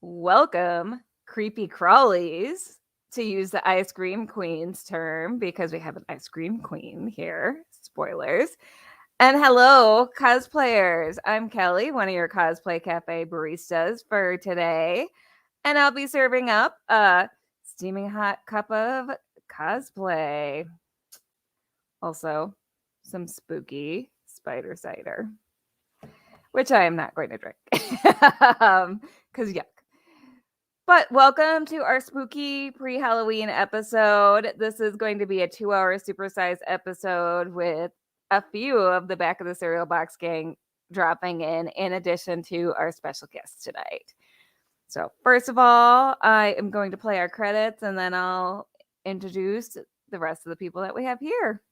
Welcome, creepy crawlies, to use the ice cream queen's term because we have an ice cream queen here. Spoilers. And hello, cosplayers. I'm Kelly, one of your cosplay cafe baristas for today. And I'll be serving up a steaming hot cup of cosplay. Also, some spooky spider cider, which I am not going to drink because yuck. But welcome to our spooky pre-Halloween episode. This is going to be a 2-hour supersized episode with a few of the Back of the Cereal Box gang dropping in addition to our special guests tonight. So first of all, I am going to play our credits and then I'll introduce the rest of the people that we have here.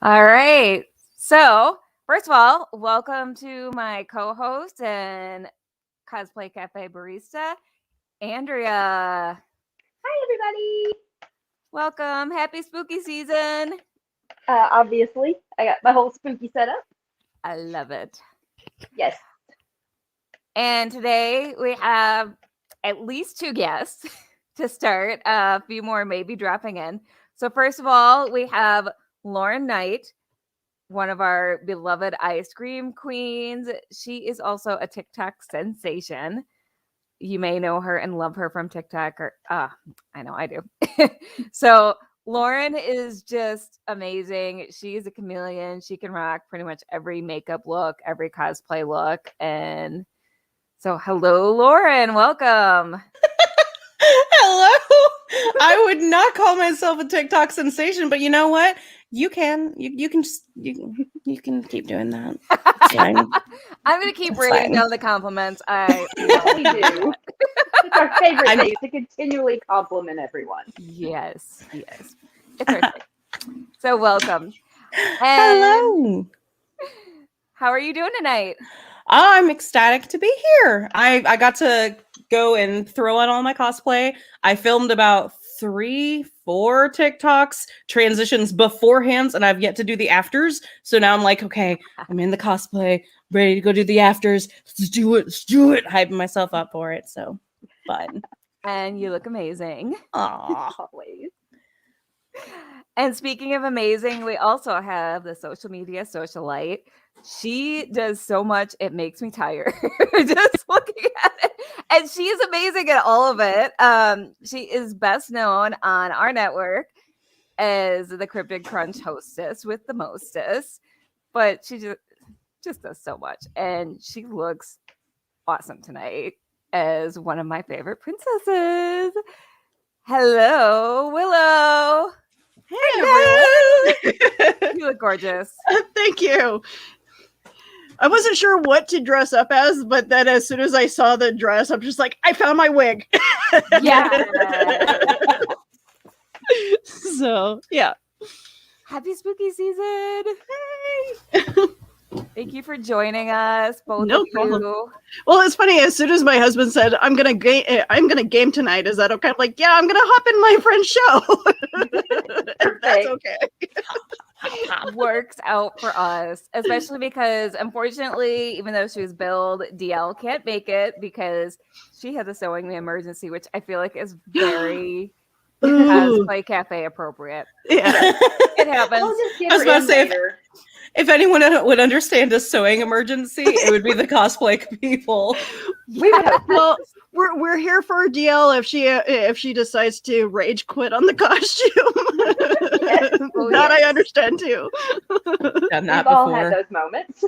All right. So, first of all, welcome to my co-host and cosplay cafe barista, Andrea. Hi, everybody. Welcome. Happy spooky season. Obviously, I got my whole spooky setup. I love it. Yes. And today we have at least 2 guests to start. A few more maybe dropping in. So, first of all, we have Lauren Knight, one of our beloved ice cream queens. She is also a TikTok sensation. You may know her and love her from TikTok. Or I know I do. So Lauren is just amazing. She is a chameleon. She can rock pretty much every makeup look, every cosplay look. And so hello, Lauren. Welcome. Hello. I would not call myself a TikTok sensation, but you know what? You can can keep doing that. It's fine. I'm gonna keep reading down the compliments. We do. It's our favorite thing to continually compliment everyone. Yes. It's perfect. So welcome. And Hello. how are you doing tonight? I'm ecstatic to be here. I got to go and throw on all my cosplay. I filmed about 3-4 TikToks transitions beforehand, and I've yet to do the afters. So now I'm like, okay, I'm in the cosplay, ready to go do the afters. Let's do it. Hyping myself up for it. So fun. And you look amazing. Aww. Always. And speaking of amazing, we also have the social media socialite. She does so much, it makes me tired just looking at it. And she is amazing at all of it. She is best known on our network as the Cryptid Crunch hostess with the mostest. But she just does so much. And she looks awesome tonight as one of my favorite princesses. Hello, Willow. Hey, everyone. You look gorgeous. Thank you. I wasn't sure what to dress up as, but then as soon as I saw the dress, I'm just like, I found my wig. Yeah. So, yeah. Happy spooky season. Hey. Thank you for joining us, both No of problem. you. Well, it's funny. As soon as my husband said, I'm gonna game tonight, is that okay? I'm like, yeah, I'm gonna hop in my friend's show. If that's okay. Works out for us, especially because unfortunately, even though she was billed, DL can't make it because she had a sewing emergency, which I feel like is very cosplay cafe appropriate. Yeah. It happens. I'll just get I was her about in to say, later. If anyone would understand a sewing emergency, it would be the cosplay people. We would hope. Well, we're here for DL if she decides to rage quit on the costume. Yes. Oh, That I yes. understand too. Done that We've all had before. those moments.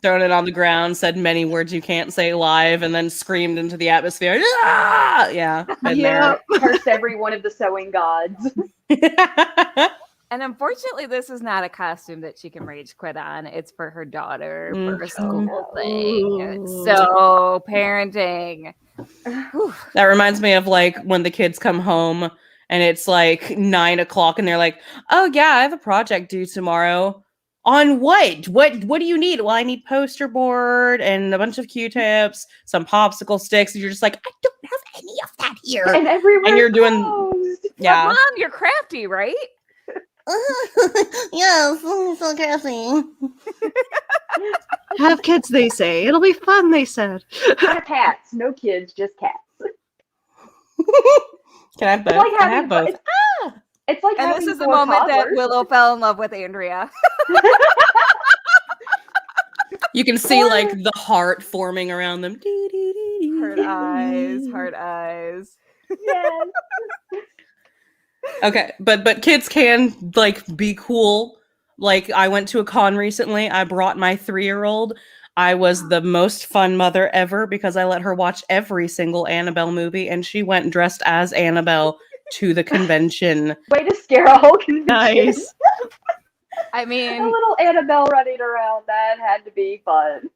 Thrown it on the ground, said many words you can't say live, and then screamed into the atmosphere. Ah! Yeah, been there. Curse every one of the sewing gods. And unfortunately, this is not a costume that she can rage quit on. It's for her daughter for a Mhm. school thing. So parenting. Whew. That reminds me of like when the kids come home and it's like 9 o'clock and they're like, oh yeah, I have a project due tomorrow. On what? What do you need? Well, I need poster board and a bunch of Q-tips, some popsicle sticks. And you're just like, I don't have any of that here. And everywhere And you're doing closed. yeah. But Mom, you're crafty, right? Yes, so crafty. Have kids, they say. It'll be fun, they said. Cats, no kids, just cats. Can I have both? It's like Can I having, have both? it's like And having this is the 4 moment that toddlers. Willow fell in love with Andrea. You can see like the heart forming around them. Hard eyes, hard eyes. Yes. Okay, but kids can like be cool. Like I went to a con recently. I brought my 3-year-old. I was the most fun mother ever because I let her watch every single Annabelle movie, and she went dressed as Annabelle to the convention. Way to scare a whole convention. Nice. I A mean, little Annabelle running around. That had to be fun.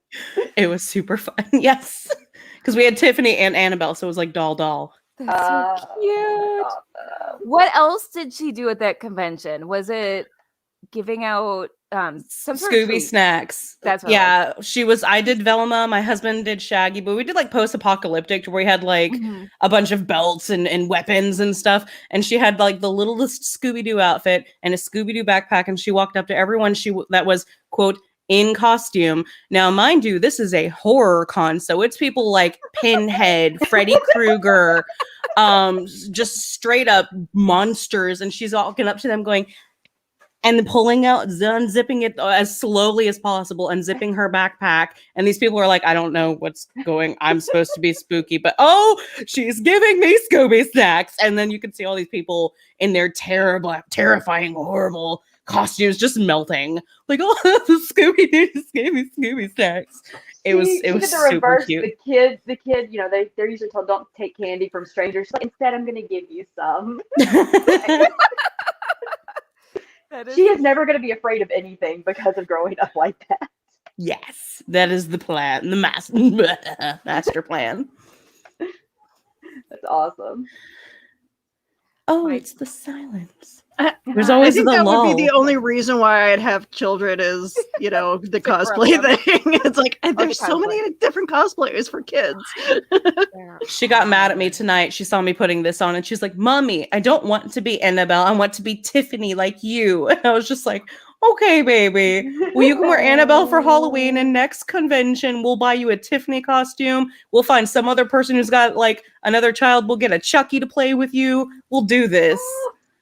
It was super fun. Yes, because we had Tiffany and Annabelle, so it was like doll. that's so cute. Awesome. What else did she do at that convention? Was it giving out some sort of Scooby treat? snacks. That's what Yeah, she was. I did Velma. My husband did Shaggy, but we did like post-apocalyptic, where we had like Mhm. a bunch of belts and weapons and stuff. And she had like the littlest Scooby-Doo outfit and a Scooby-Doo backpack. And she walked up to everyone that was quote in costume. Now, mind you, this is a horror con, so it's people like Pinhead, Freddy Krueger, just straight up monsters. And she's walking up to them going, and pulling out, unzipping it as slowly as possible, unzipping her backpack. And these people are like, I don't know what's going. I'm supposed to be spooky, but oh, she's giving me Scooby snacks. And then you can see all these people in their terrible, terrifying, horrible costumes just melting. Like, oh, Scooby Doo just gave me Scooby snacks. It was She did the super reverse. cute. The kid, you know, they're usually told don't take candy from strangers. Like, instead, I'm gonna give you some. That is She is never gonna be afraid of anything because of growing up like that. Yes, that is the plan, the master plan. That's awesome. Oh, Right. it's the silence. I There's always think the that lull. would be the only reason why I'd have children is, you know, the grow cosplay them. thing. It's like, and the there's so many different cosplayers for kids. Yeah. She got mad at me tonight. She saw me putting this on and she's like, Mommy, I don't want to be Annabelle. I want to be Tiffany like you. And I was just like, okay, baby. Well, you can wear Annabelle for Halloween, and next convention, we'll buy you a Tiffany costume. We'll find some other person who's got like another child. We'll get a Chucky to play with you. We'll do this.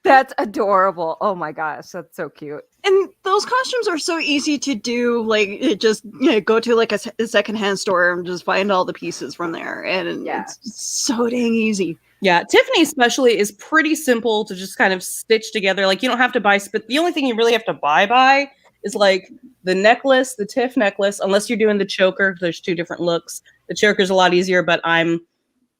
That's adorable. Oh my gosh, that's so cute. And those costumes are so easy to do. Like, it just, you know, go to like a secondhand store and just find all the pieces from there. And Yeah. it's so dang easy. Yeah, Tiffany especially is pretty simple to just kind of stitch together. Like you don't have to buy, but the only thing you really have to buy is like the necklace, the Tiff necklace, unless you're doing the choker. There's 2 different looks. The choker's a lot easier, but I'm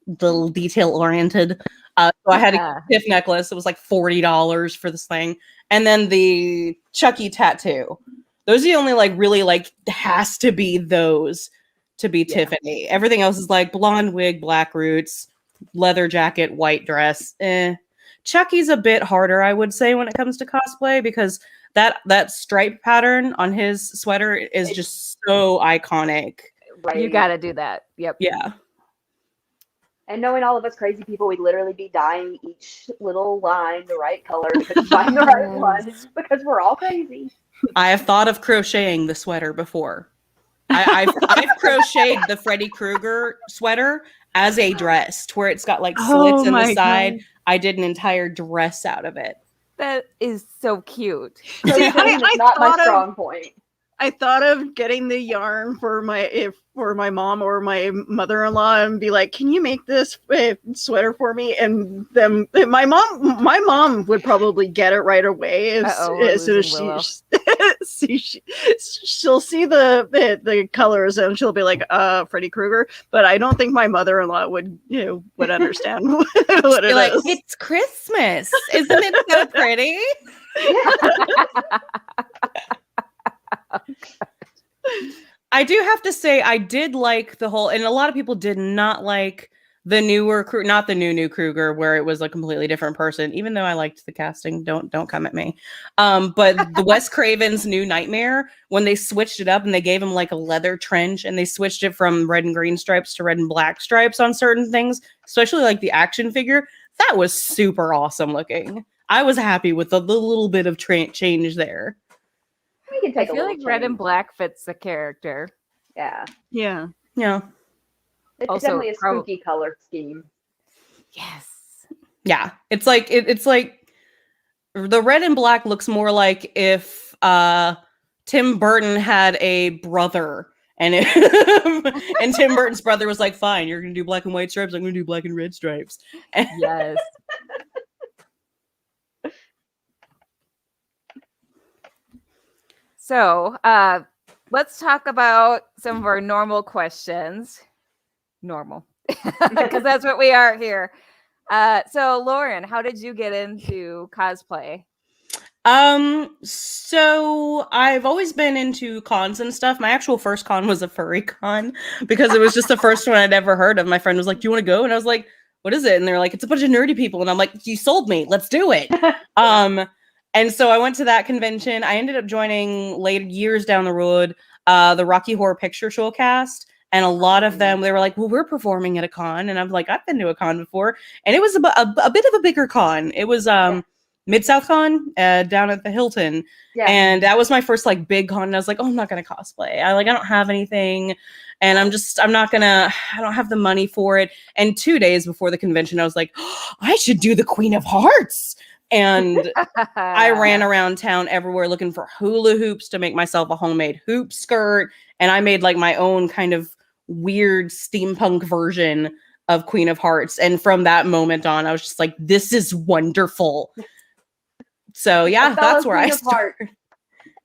the detail oriented. So I had a Tiff necklace. It was like $40 for this thing. And then the Chucky tattoo. Those are the only like really like has to be those to be Tiffany. Everything else is like blonde wig, black roots, leather jacket, white dress. Chucky's a bit harder, I would say, when it comes to cosplay because that stripe pattern on his sweater is just so iconic. Right. You got to do that. Yep. Yeah. And knowing all of us crazy people, we'd literally be dyeing each little line the right color to find the right one because we're all crazy. I have thought of crocheting the sweater before. I've crocheted the Freddy Krueger sweater as a dress to where it's got like slits in the side. God. I did an entire dress out of it. That is so cute. Crocheting is not my strong point. I thought of getting the yarn for my mom or my mother-in-law and be like, "Can you make this sweater for me?" And then my mom would probably get it right away as soon as Willow. see, she'll see the colors and she'll be like, Freddy Krueger. But I don't think my mother-in-law would understand what it Like, is. it's Christmas. Isn't it so pretty? I do have to say, I did like the whole, and a lot of people did not like the newer, not the new Krueger, where it was a completely different person. Even though I liked the casting, don't come at me. But the Wes Craven's New Nightmare, when they switched it up and they gave him like a leather trench, and they switched it from red and green stripes to red and black stripes on certain things, especially like the action figure, that was super awesome looking. I was happy with the little bit of change there. We can take I feel like red and black fits the character. Yeah. Yeah. Yeah. It's Also, definitely a spooky color scheme. Yes. Yeah. It's like it's like the red and black looks more like if Tim Burton had a brother and and Tim Burton's brother was like, fine, you're gonna do black and white stripes, I'm gonna do black and red stripes. Yes. So, let's talk about some of our normal questions. Normal, because that's what we are here. So, Lauren, how did you get into cosplay? So I've always been into cons and stuff. My actual first con was a furry con because it was just the first one I'd ever heard of. My friend was like, "Do you want to go?" And I was like, "What is it?" And they're like, "It's a bunch of nerdy people." And I'm like, "You sold me. Let's do it." And so I went to that convention. I ended up joining later years down the road, the Rocky Horror Picture Show cast. And a lot of them, they were like, well, we're performing at a con. And I'm like, I've been to a con before. And it was a bit of a bigger con. It was Mid-South Con down at the Hilton. Yeah. And that was my first like big con. And I was like, oh, I'm not going to cosplay. I don't have anything. And I don't have the money for it. And 2 days before the convention, I was like, oh, I should do the Queen of Hearts. And I ran around town everywhere looking for hula hoops to make myself a homemade hoop skirt. And I made like my own kind of weird steampunk version of Queen of Hearts. And from that moment on, I was just like, this is wonderful. So yeah, that's where I started.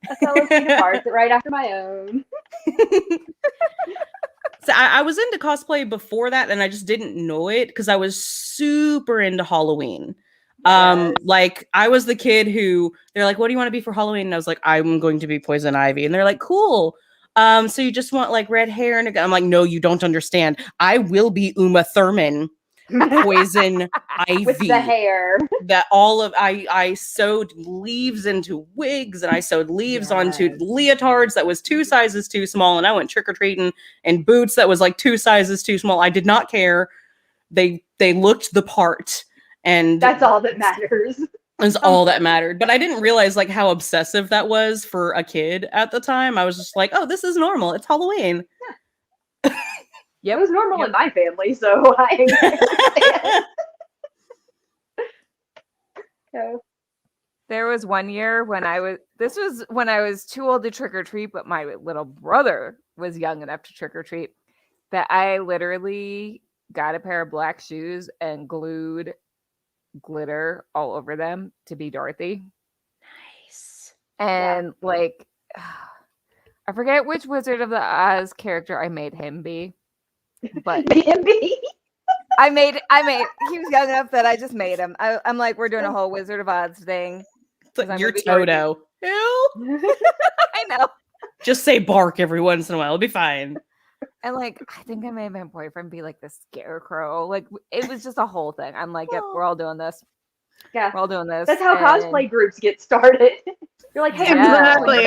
A fellow Queen of Hearts right after my own. So I was into cosplay before that, and I just didn't know it because I was super into Halloween. Yes. Like I was the kid who they're like, what do you want to be for Halloween? And I was like, I'm going to be Poison Ivy. And they're like, cool. So you just want like red hair? And I'm like, no, you don't understand. I will be Uma Thurman, Poison Ivy. With the hair. That all of I sewed leaves into wigs, and I sewed leaves onto leotards that was 2 sizes too small, and I went trick-or-treating in boots that was like 2 sizes too small. I did not care. They looked the part. And that's all that matters. Is all that mattered. But I didn't realize like how obsessive that was for a kid at the time. I was just like, oh, this is normal. It's Halloween. Yeah, it was normal in my family, so I There was one year when this was when I was too old to trick or treat, but my little brother was young enough to trick or treat, that I literally got a pair of black shoes and glued glitter all over them to be Dorothy. Nice. And like I forget which Wizard of the Oz character I made him be, but him be? I made he was young enough that I just made him. I'm like, we're doing a whole Wizard of Oz thing. You're Toto. I know. Just say bark every once in a while. It'll be fine. And like, I think I made my boyfriend be like the scarecrow. Like, it was just a whole thing. I'm like, yep, we're all doing this. Yeah, we're all doing this. That's how cosplay groups get started. You're like, hey,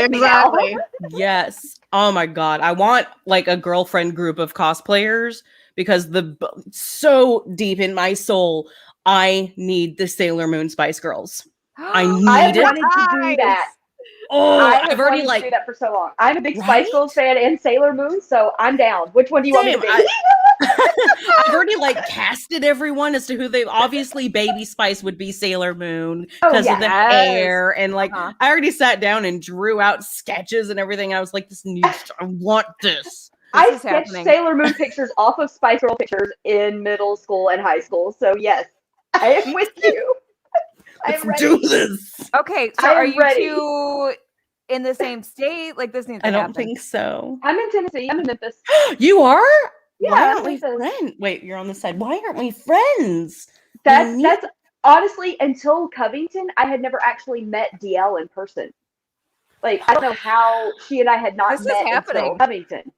exactly. Yes. Oh my god, I want like a girlfriend group of cosplayers because so deep in my soul, I need the Sailor Moon Spice Girls. I need it. I wanted to do that. Oh, I've already wanted to do that for so long. I'm a big Spice Girls fan and Sailor Moon, so I'm down. Which one do you want me to be? I've already like casted everyone as to who they obviously Baby Spice would be Sailor Moon because of the hair, and like I already sat down and drew out sketches and everything. I was like, I want this. I sketched Sailor Moon pictures off of Spice Girl pictures in middle school and high school, so yes, I am with you. Let's do this. Okay, so are you two in the same state? Like this needs to I don't happen. think so. I'm in Tennessee. I'm in Memphis. You are? Yeah, Why I'm aren't we Memphis. friends? Wait, you're on the side. Why aren't we friends? That's honestly, until Covington, I had never actually met DL in person. Like, I don't know how she and I had not This is met until happening. Covington.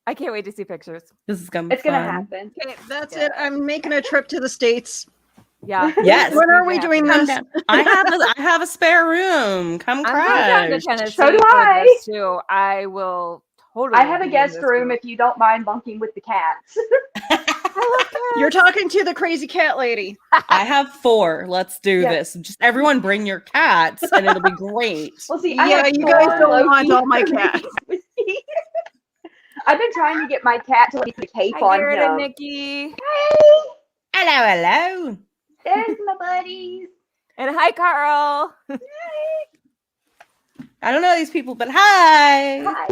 I can't wait to see pictures. This is gonna be It's gonna fun. happen. Okay, that's it. I'm making a trip to the States. Yeah. Yes. When are we doing Come this? down. I have a spare room. Come I'm going down to crash. Tennessee So do for I. this too. I will totally. I have a be in guest this room group. if you don't mind bunking with the cats. You're talking to the crazy cat lady. I have 4. Let's do Yeah. this. Just everyone bring your cats and it'll be great. Well, see, I Yeah, have you 4 guys don't want low-key all my furries cats. with me. I've been trying to get my cat to let me put a cape Hi, on Garrett and him. Nikki. Hey, Hello. there's my buddies. And hi, Carl. I don't know these people, but hi. Hi.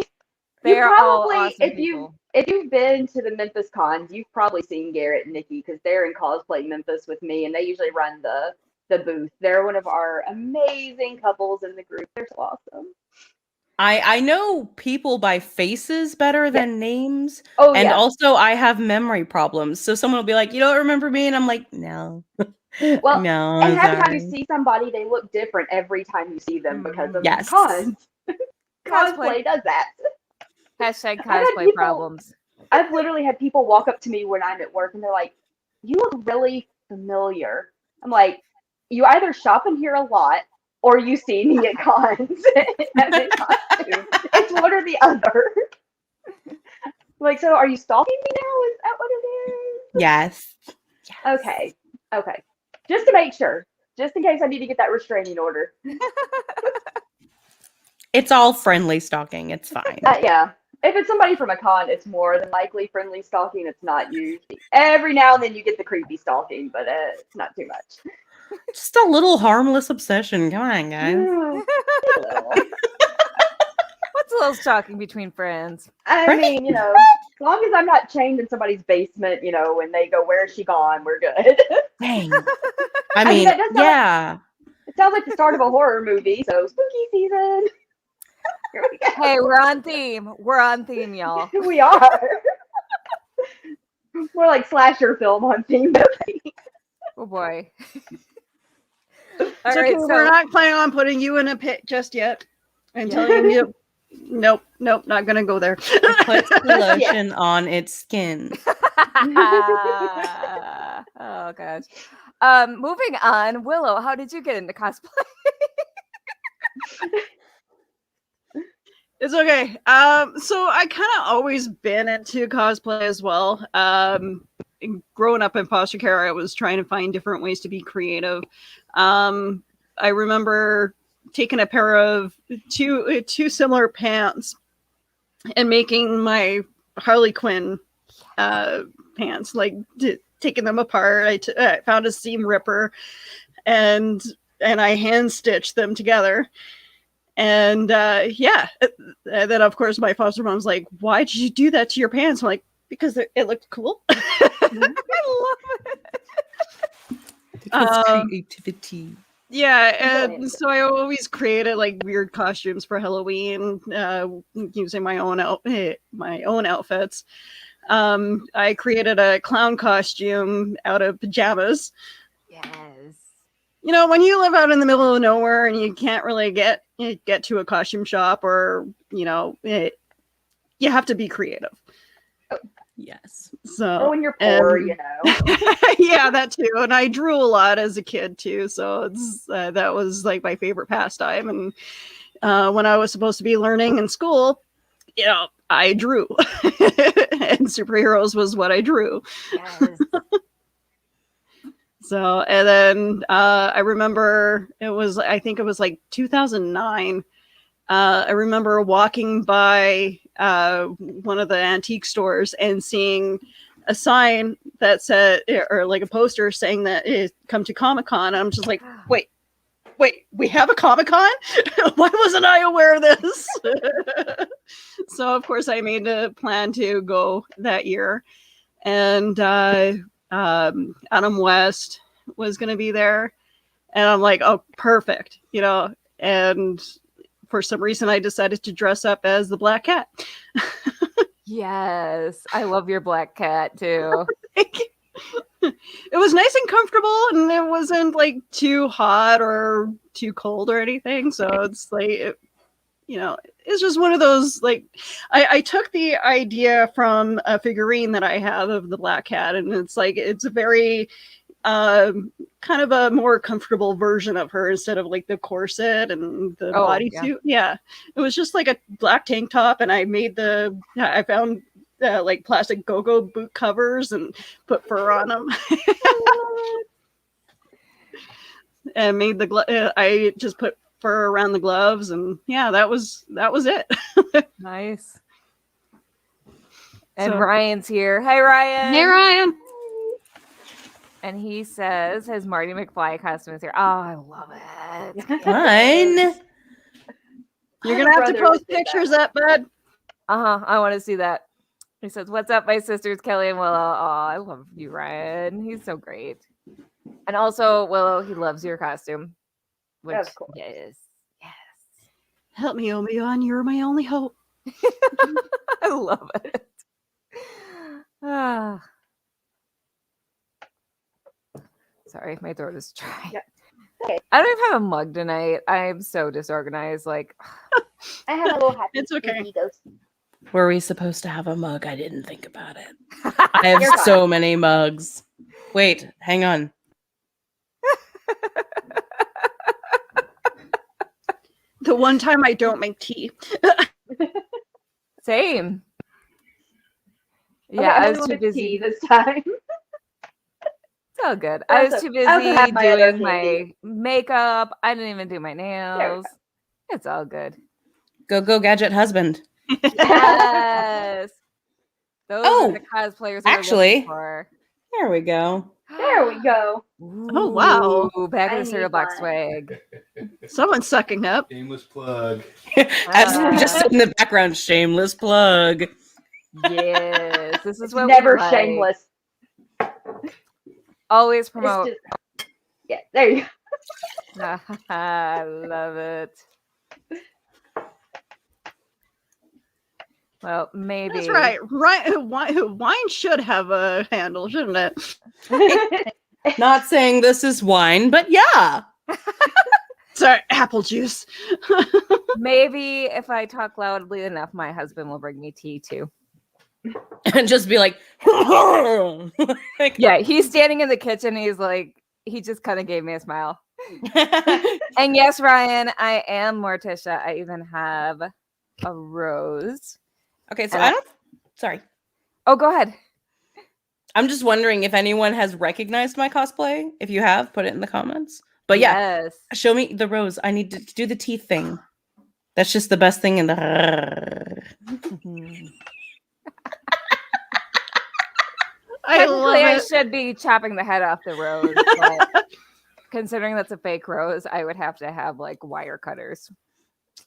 They are all probably, awesome if people. you've been to the Memphis cons, you've probably seen Garrett and Nikki because they're in Cosplay Memphis with me, and they usually run the booth. They're one of our amazing couples in the group. They're so awesome. I know people by faces better than names. Oh And yeah. also I have memory problems. So someone will be like, you don't remember me? And I'm like, no. Well, no. and half the time sorry. you see somebody, they look different every time you see them because of Yes. cons. Cosplay. Cosplay does that. Hashtag I've had cosplay people- problems. I've literally had people walk up to me when I'm at work and they're like, "You look really familiar." I'm like, "You either shop in here a lot or you see me at cons." I'm in costume. It's one or the other. Like, so are you stalking me now? Is that what it is? Yes. Okay. Okay. Just to make sure. Just in case I need to get that restraining order. It's all friendly stalking. It's fine. Yeah. If it's somebody from a con, it's more than likely friendly stalking. It's not usually. Every now and then you get the creepy stalking, but it's not too much. Just a little harmless obsession. Come on, guys. What's a little stalking between friends? I Right. mean, as long as I'm not chained in somebody's basement, when they go, "Where is she gone?" We're good. Dang. I I mean, mean, that does sound yeah. It sounds like the start of a horror movie, so spooky season. Here we go. Hey, we're on theme. We're on theme, y'all. We are. More like slasher film on theme. Oh boy. It's All okay. right, We're so not planning on putting you in a pit just yet. Until you nope, not gonna go there. It puts the lotion on its skin. oh gosh. Moving on, Willow, how did you get into cosplay? It's okay. So I kind of always been into cosplay as well. Growing up in foster care, I was trying to find different ways to be creative. I remember taking a pair of two similar pants and making my Harley Quinn pants, like taking them apart. I found a seam ripper and I hand stitched them together. And and then of course my foster mom's like, "Why did you do that to your pants?" I'm like, "Because it looked cool." I love it. It's creativity. Yeah, and so I always created like weird costumes for Halloween, using my own outfits. I created a clown costume out of pajamas. Yes. When you live out in the middle of nowhere and you can't really get to a costume shop, or you have to be creative. Yes. So Or when you're poor, yeah, that too. And I drew a lot as a kid too, so it's that was like my favorite pastime. And when I was supposed to be learning in school, I drew, and superheroes was what I drew. Yes. So, and then I remember I think it was like 2009. I remember walking by one of the antique stores and seeing a sign that said, or like a poster saying that it come to Comic-Con. I'm just like, wait, we have a Comic-Con? Why wasn't I aware of this? So of course I made a plan to go that year, and Adam West was going to be there, and I'm like, oh, perfect. And for some reason, I decided to dress up as the black cat. Yes, I love your black cat too. It was nice and comfortable, and it wasn't like too hot or too cold or anything. So it's like, it's just one of those, like, I took the idea from a figurine that I have of the black cat, and it's like, it's a very kind of a more comfortable version of her instead of like the corset and the bodysuit. Yeah, it was just like a black tank top, and I found like plastic go-go boot covers and put fur on them. And made I just put fur around the gloves, and yeah, that was it. Nice. And Ryan's here. Hi, Ryan. Hey, Ryan. And he says his Marty McFly costume is here. Oh, I love it. Fine. You're gonna have to post pictures up, bud. I want to see that. He says, "What's up, my sisters, Kelly and Willow?" Oh, I love you, Ryan. He's so great. And also, Willow, he loves your costume. Which, of course. Yes. Help me, Obi-Wan. You're my only hope. I love it. Sorry, my throat is dry. Yeah. Okay. I don't even have a mug tonight. I'm so disorganized. Like, I have a little happy. It's okay. Ghost. Were we supposed to have a mug? I didn't think about it. I have so many mugs. Wait, hang on. The one time I don't make tea. Same. Okay, Yeah, I I was too wanted busy. tea this time. It's all good. I was too busy have my other doing my candy. makeup. I didn't even do my nails. go. It's all good. Go gadget husband. Yes. Those are the cosplayers we're actually. looking for. There we go. There we go. Oh, wow. Ooh, back I of the cereal need box one. swag. Someone's sucking up. Shameless plug. As just in the background, shameless plug. Yes. This is what Never we like. shameless. Always It's promote. just, yeah, there you go. I love it. Well, maybe. That's right. Wine should have a handle, shouldn't it? Not saying this is wine, but yeah. Sorry, apple juice. Maybe if I talk loudly enough, my husband will bring me tea too. And just be like, like Yeah, he's standing in the kitchen. He's like, he just kind of gave me a smile. And yes, Ryan, I am Morticia. I even have a rose. Okay, so And I don't. Sorry. Oh, go ahead. I'm just wondering if anyone has recognized my cosplay. If you have, put it in the comments. But yeah, Yes. show me the rose. I need to do the teeth thing. That's just the best thing in the. I love Technically, I it. should be chopping the head off the rose, but considering that's a fake rose, I would have to have like wire cutters.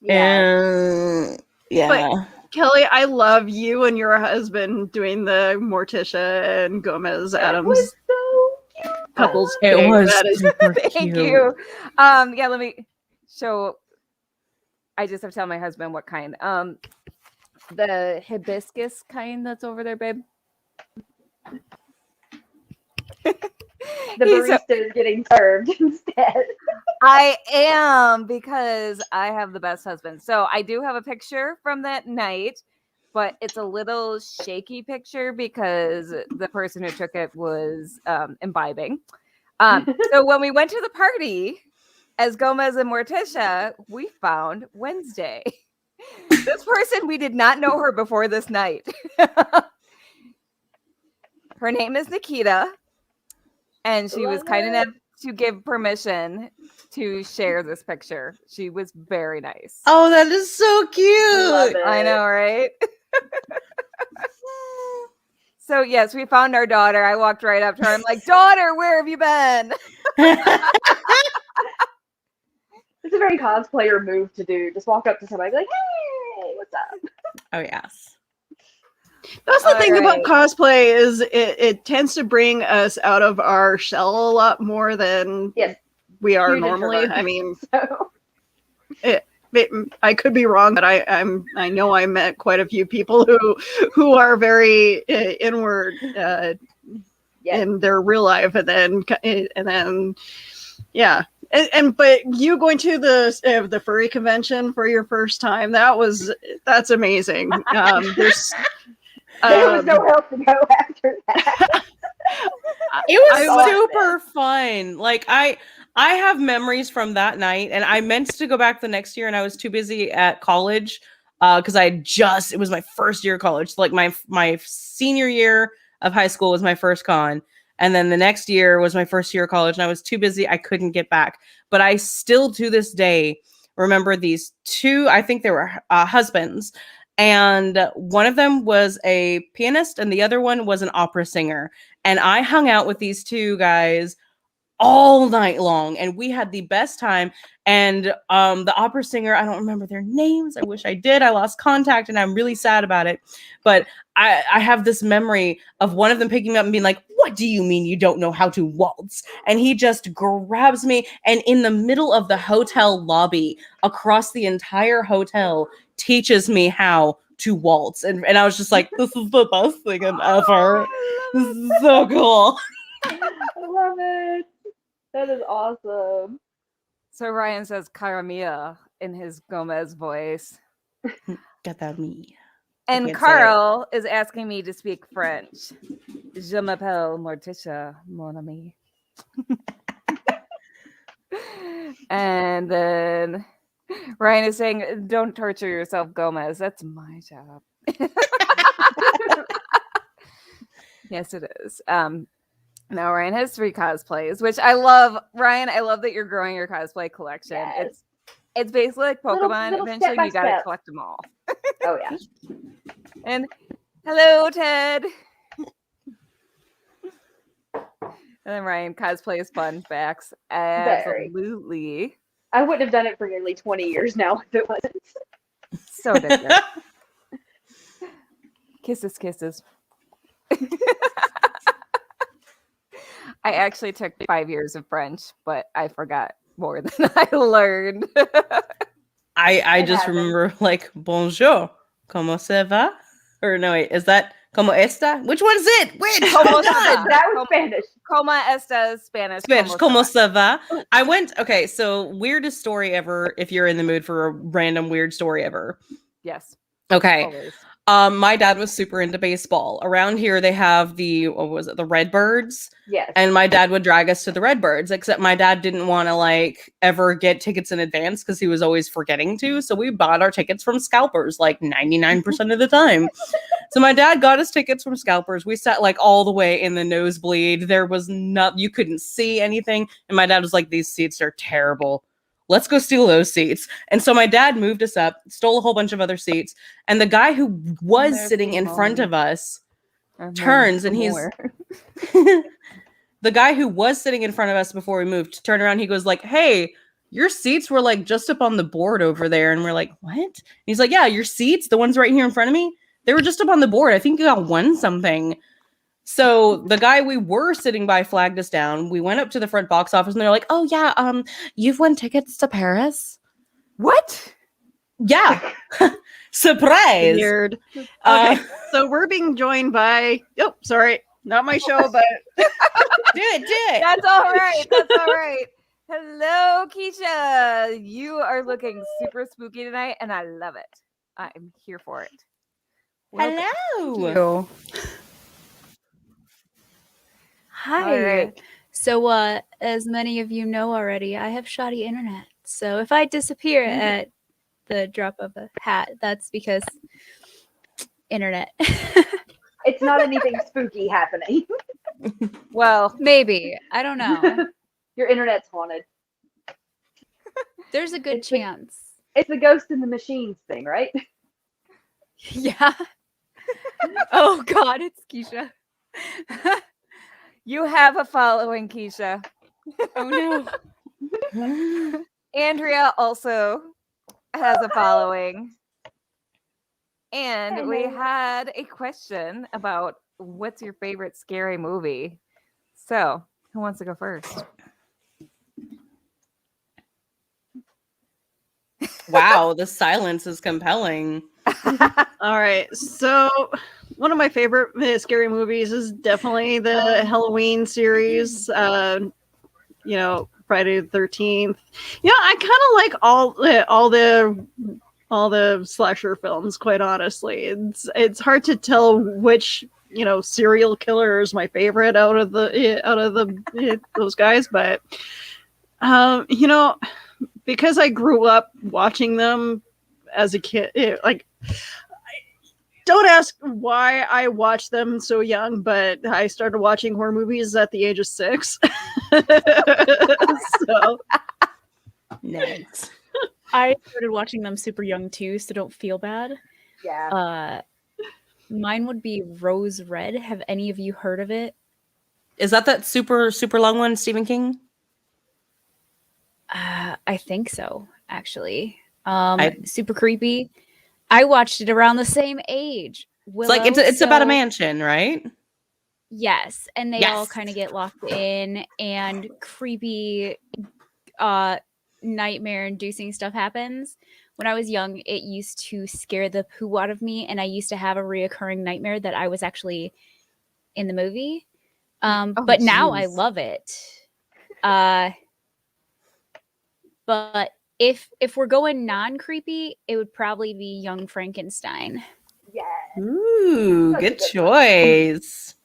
Yeah. Yeah. Kelly, I love you and your husband doing the Morticia and Gomez That Adams was so cute. couples. It thing. was That is super Thank cute. you. Yeah, let me show. I just have to tell my husband what kind. The hibiscus kind that's over there, babe. The He's barista is getting served instead. I am, because I have the best husband. So I do have a picture from that night, but it's a little shaky picture because the person who took it was imbibing. So when we went to the party as Gomez and Morticia, we found Wednesday. This person, we did not know her before this night. Her name is Nikita, and she was Love kind it. enough to give permission to share this picture. She was very nice. Oh, that is so Love cute. it. I know, right? So yes, we found our daughter. I walked right up to her. I'm like, daughter, where have you been? It's a very cosplayer move to do. Just walk up to somebody and be like, hey, what's up? Oh, yes. That's the thing about Alright. cosplay is it tends to bring us out of our shell a lot more than Yes. we are Huge normally. introvert. I mean, So I could be wrong, but I know I met quite a few people who are very inward in their real life, and then yeah. But you going to the furry convention for your first time, that's amazing. There's there was nowhere else to go after that. It was super fun. Like I have memories from that night, and I meant to go back the next year, and I was too busy at college because it was my first year of college. Like my senior year of high school was my first con. And then the next year was my first year of college, and I was too busy. I couldn't get back. But I still, to this day, remember these two, I think they were husbands. And one of them was a pianist, and the other one was an opera singer. And I hung out with these two guys all night long, and we had the best time. And the opera singer, I don't remember their names. I wish I did. I lost contact, and I'm really sad about it. But I have this memory of one of them picking me up and being like, "What do you mean you don't know how to waltz?" And he just grabs me, and in the middle of the hotel lobby, across the entire hotel, teaches me how to waltz. And I was just like, this is the best thing ever. This is so cool. I love it. That is awesome. So Ryan says Caramia in his Gomez voice. Get that me. And Carl is asking me to speak French. Je m'appelle Morticia, mon ami. And then Ryan is saying, don't torture yourself, Gomez. That's my job. Yes, it is. Now Ryan has 3 cosplays, which I love. Ryan, I love that you're growing your cosplay collection. Yes. It's basically like Pokemon. Little Eventually, you got to step. collect them all. Oh, yeah. And hello, Ted. And then Ryan, cosplay is fun. Facts. Absolutely. I wouldn't have done it for nearly 20 years now if it wasn't. So different. Kisses. I actually took 5 years of French, but I forgot more than I learned. I just remember like bonjour, comment ça va? Or no, wait, is that como esta? Which one's it? Which? Como That was Spanish. Como esta is Spanish. Spanish, como ça va? Okay, so weirdest story ever, if you're in the mood for a random weird story ever. Yes. Okay. Always. My dad was super into baseball. Around here, they have the Redbirds. Yes. And my dad would drag us to the Redbirds, except my dad didn't want to like ever get tickets in advance because he was always forgetting to. So we bought our tickets from scalpers like 99% of the time. So my dad got us tickets from scalpers. We sat like all the way in the nosebleed. There was you couldn't see anything. And my dad was like, these seats are terrible. Let's go steal those seats. And so my dad moved us up, stole a whole bunch of other seats. And the guy who was sitting in front of us turns and he's the guy who was sitting in front of us before we moved turned around. He goes like, hey, your seats were like just up on the board over there. And we're like, what? And he's like, yeah, your seats, the ones right here in front of me, they were just up on the board. I think you got won something. So the guy we were sitting by flagged us down. We went up to the front box office and they're like, oh yeah, you've won tickets to Paris. What? Yeah. Surprise. Weird. Okay. So we're being joined by, oh, sorry, not my show, but do it. That's all right. Hello, Keisha. You are looking super spooky tonight, and I love it. I'm here for it. Hello. Hi. Right. So, as many of you know already, I have shoddy internet. So if I disappear at the drop of a hat, that's because internet. It's not anything spooky happening. Well, Maybe. I don't know. Your internet's haunted. There's a good chance. It's the ghost in the machines thing, right? Yeah. Oh God, it's Keisha. you have a following, Keisha. Oh no. Andrea also has a following. And we had a question about what's your favorite scary movie. So, who wants to go first? Wow, the silence is compelling. All right, so one of my favorite scary movies is definitely the Halloween series. You know, Friday the 13th. Yeah, I kind of like all the slasher films. Quite honestly, it's hard to tell which serial killer is my favorite out of the those guys, but because I grew up watching them as a kid, like. Don't ask why I watched them so young, but I started watching horror movies at the age of 6. So Nice. I started watching them super young too, so don't feel bad. Yeah. Mine would be Rose Red. Have any of you heard of it? Is that super long one, Stephen King? I think so, actually. I- Super creepy. I watched it around the same age. It's like it's about a mansion, right? Yes, and they all Yes. kind of get locked in, and creepy, nightmare-inducing stuff happens. When I was young, it used to scare the poo out of me, and I used to have a reoccurring nightmare that I was actually in the movie. But now I geez. love it. But if we're going non-creepy, it would probably be Young Frankenstein Yeah. Ooh, That's a good good choice.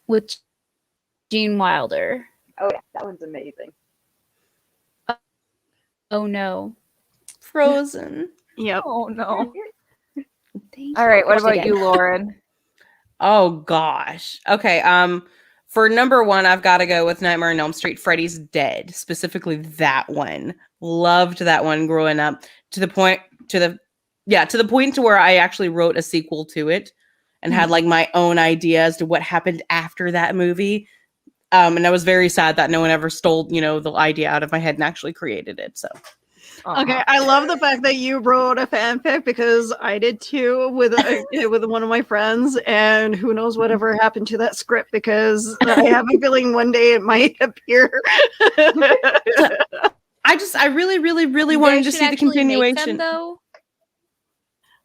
with Gene Wilder. Oh yeah, that one's amazing. Oh no. Frozen. yep. Oh no. Thank All right, what Watched about again. you, Lauren? Oh gosh. Okay. For number one, I've got to go with Nightmare on Elm Street. Freddy's Dead, specifically that one. Loved that one growing up to the point to where I actually wrote a sequel to it and had like my own idea as to what happened after that movie. And I was very sad that no one ever stole, the idea out of my head and actually created it. So Okay, I love the fact that you wrote a fanfic because I did too with one of my friends, and who knows whatever happened to that script because I have a feeling one day it might appear. I really, really, really You wanted guys to should see the actually make them, continuation. though.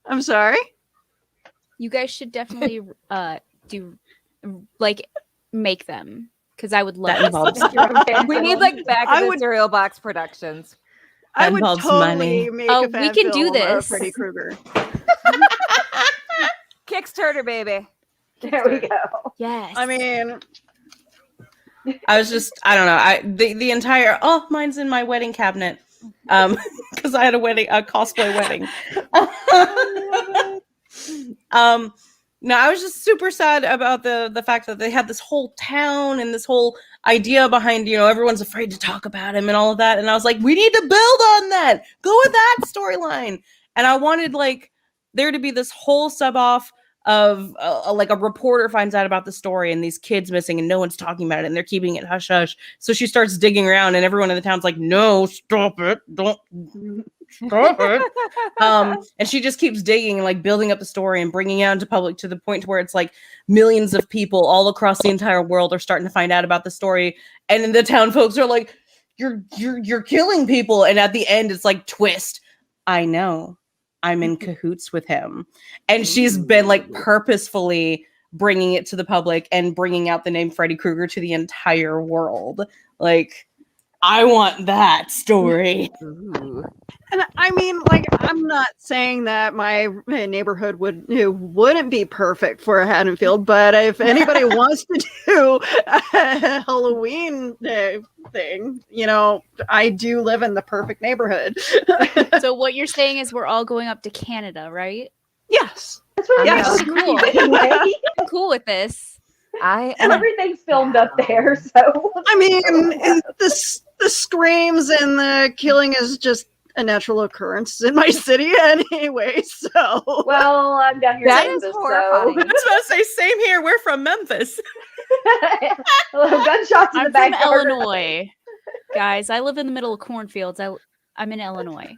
I'm sorry. You guys should definitely make them because I would love That to involves see them. We need like back I of the would- cereal box productions. I would involves totally money. make Oh, a fan we can do film of this. Freddy Krueger. Kickstarter, baby. There we go. Yes. I mean, I don't know. The entire mine's in my wedding cabinet. Because I had a cosplay wedding. No, I was just super sad about the fact that they had this whole town and this whole idea behind, everyone's afraid to talk about him and all of that. And I was like, we need to build on that. Go with that storyline. And I wanted like there to be this whole sub-off of like a reporter finds out about the story and these kids missing and no one's talking about it and they're keeping it hush hush. So she starts digging around and everyone in the town's like, no, stop it. Don't stop it. And she just keeps digging and like building up the story and bringing it out into public to the point where it's like millions of people all across the entire world are starting to find out about the story. And then the town folks are like, you're killing people. And at the end, it's like twist. I know. I'm in cahoots with him. And she's been like purposefully bringing it to the public and bringing out the name Freddy Krueger to the entire world. Like, I want that story. Ooh. and I mean, like, I'm not saying that my neighborhood wouldn't be perfect for a Haddonfield, but if anybody wants to do a Halloween thing, I do live in the perfect neighborhood. So what you're saying is we're all going up to Canada, right? Yes. That's really Yes. cool. Anyway. I'm cool with this. And everything's filmed up there, so I mean, the screams and the killing is just a natural occurrence in my city anyway, so. well, I'm down here That in is Memphis, horrifying. I was about to say, same here. We're from Memphis. Hello, gunshots in I'm the from backyard. Illinois. Guys, I live in the middle of cornfields. I'm in Illinois.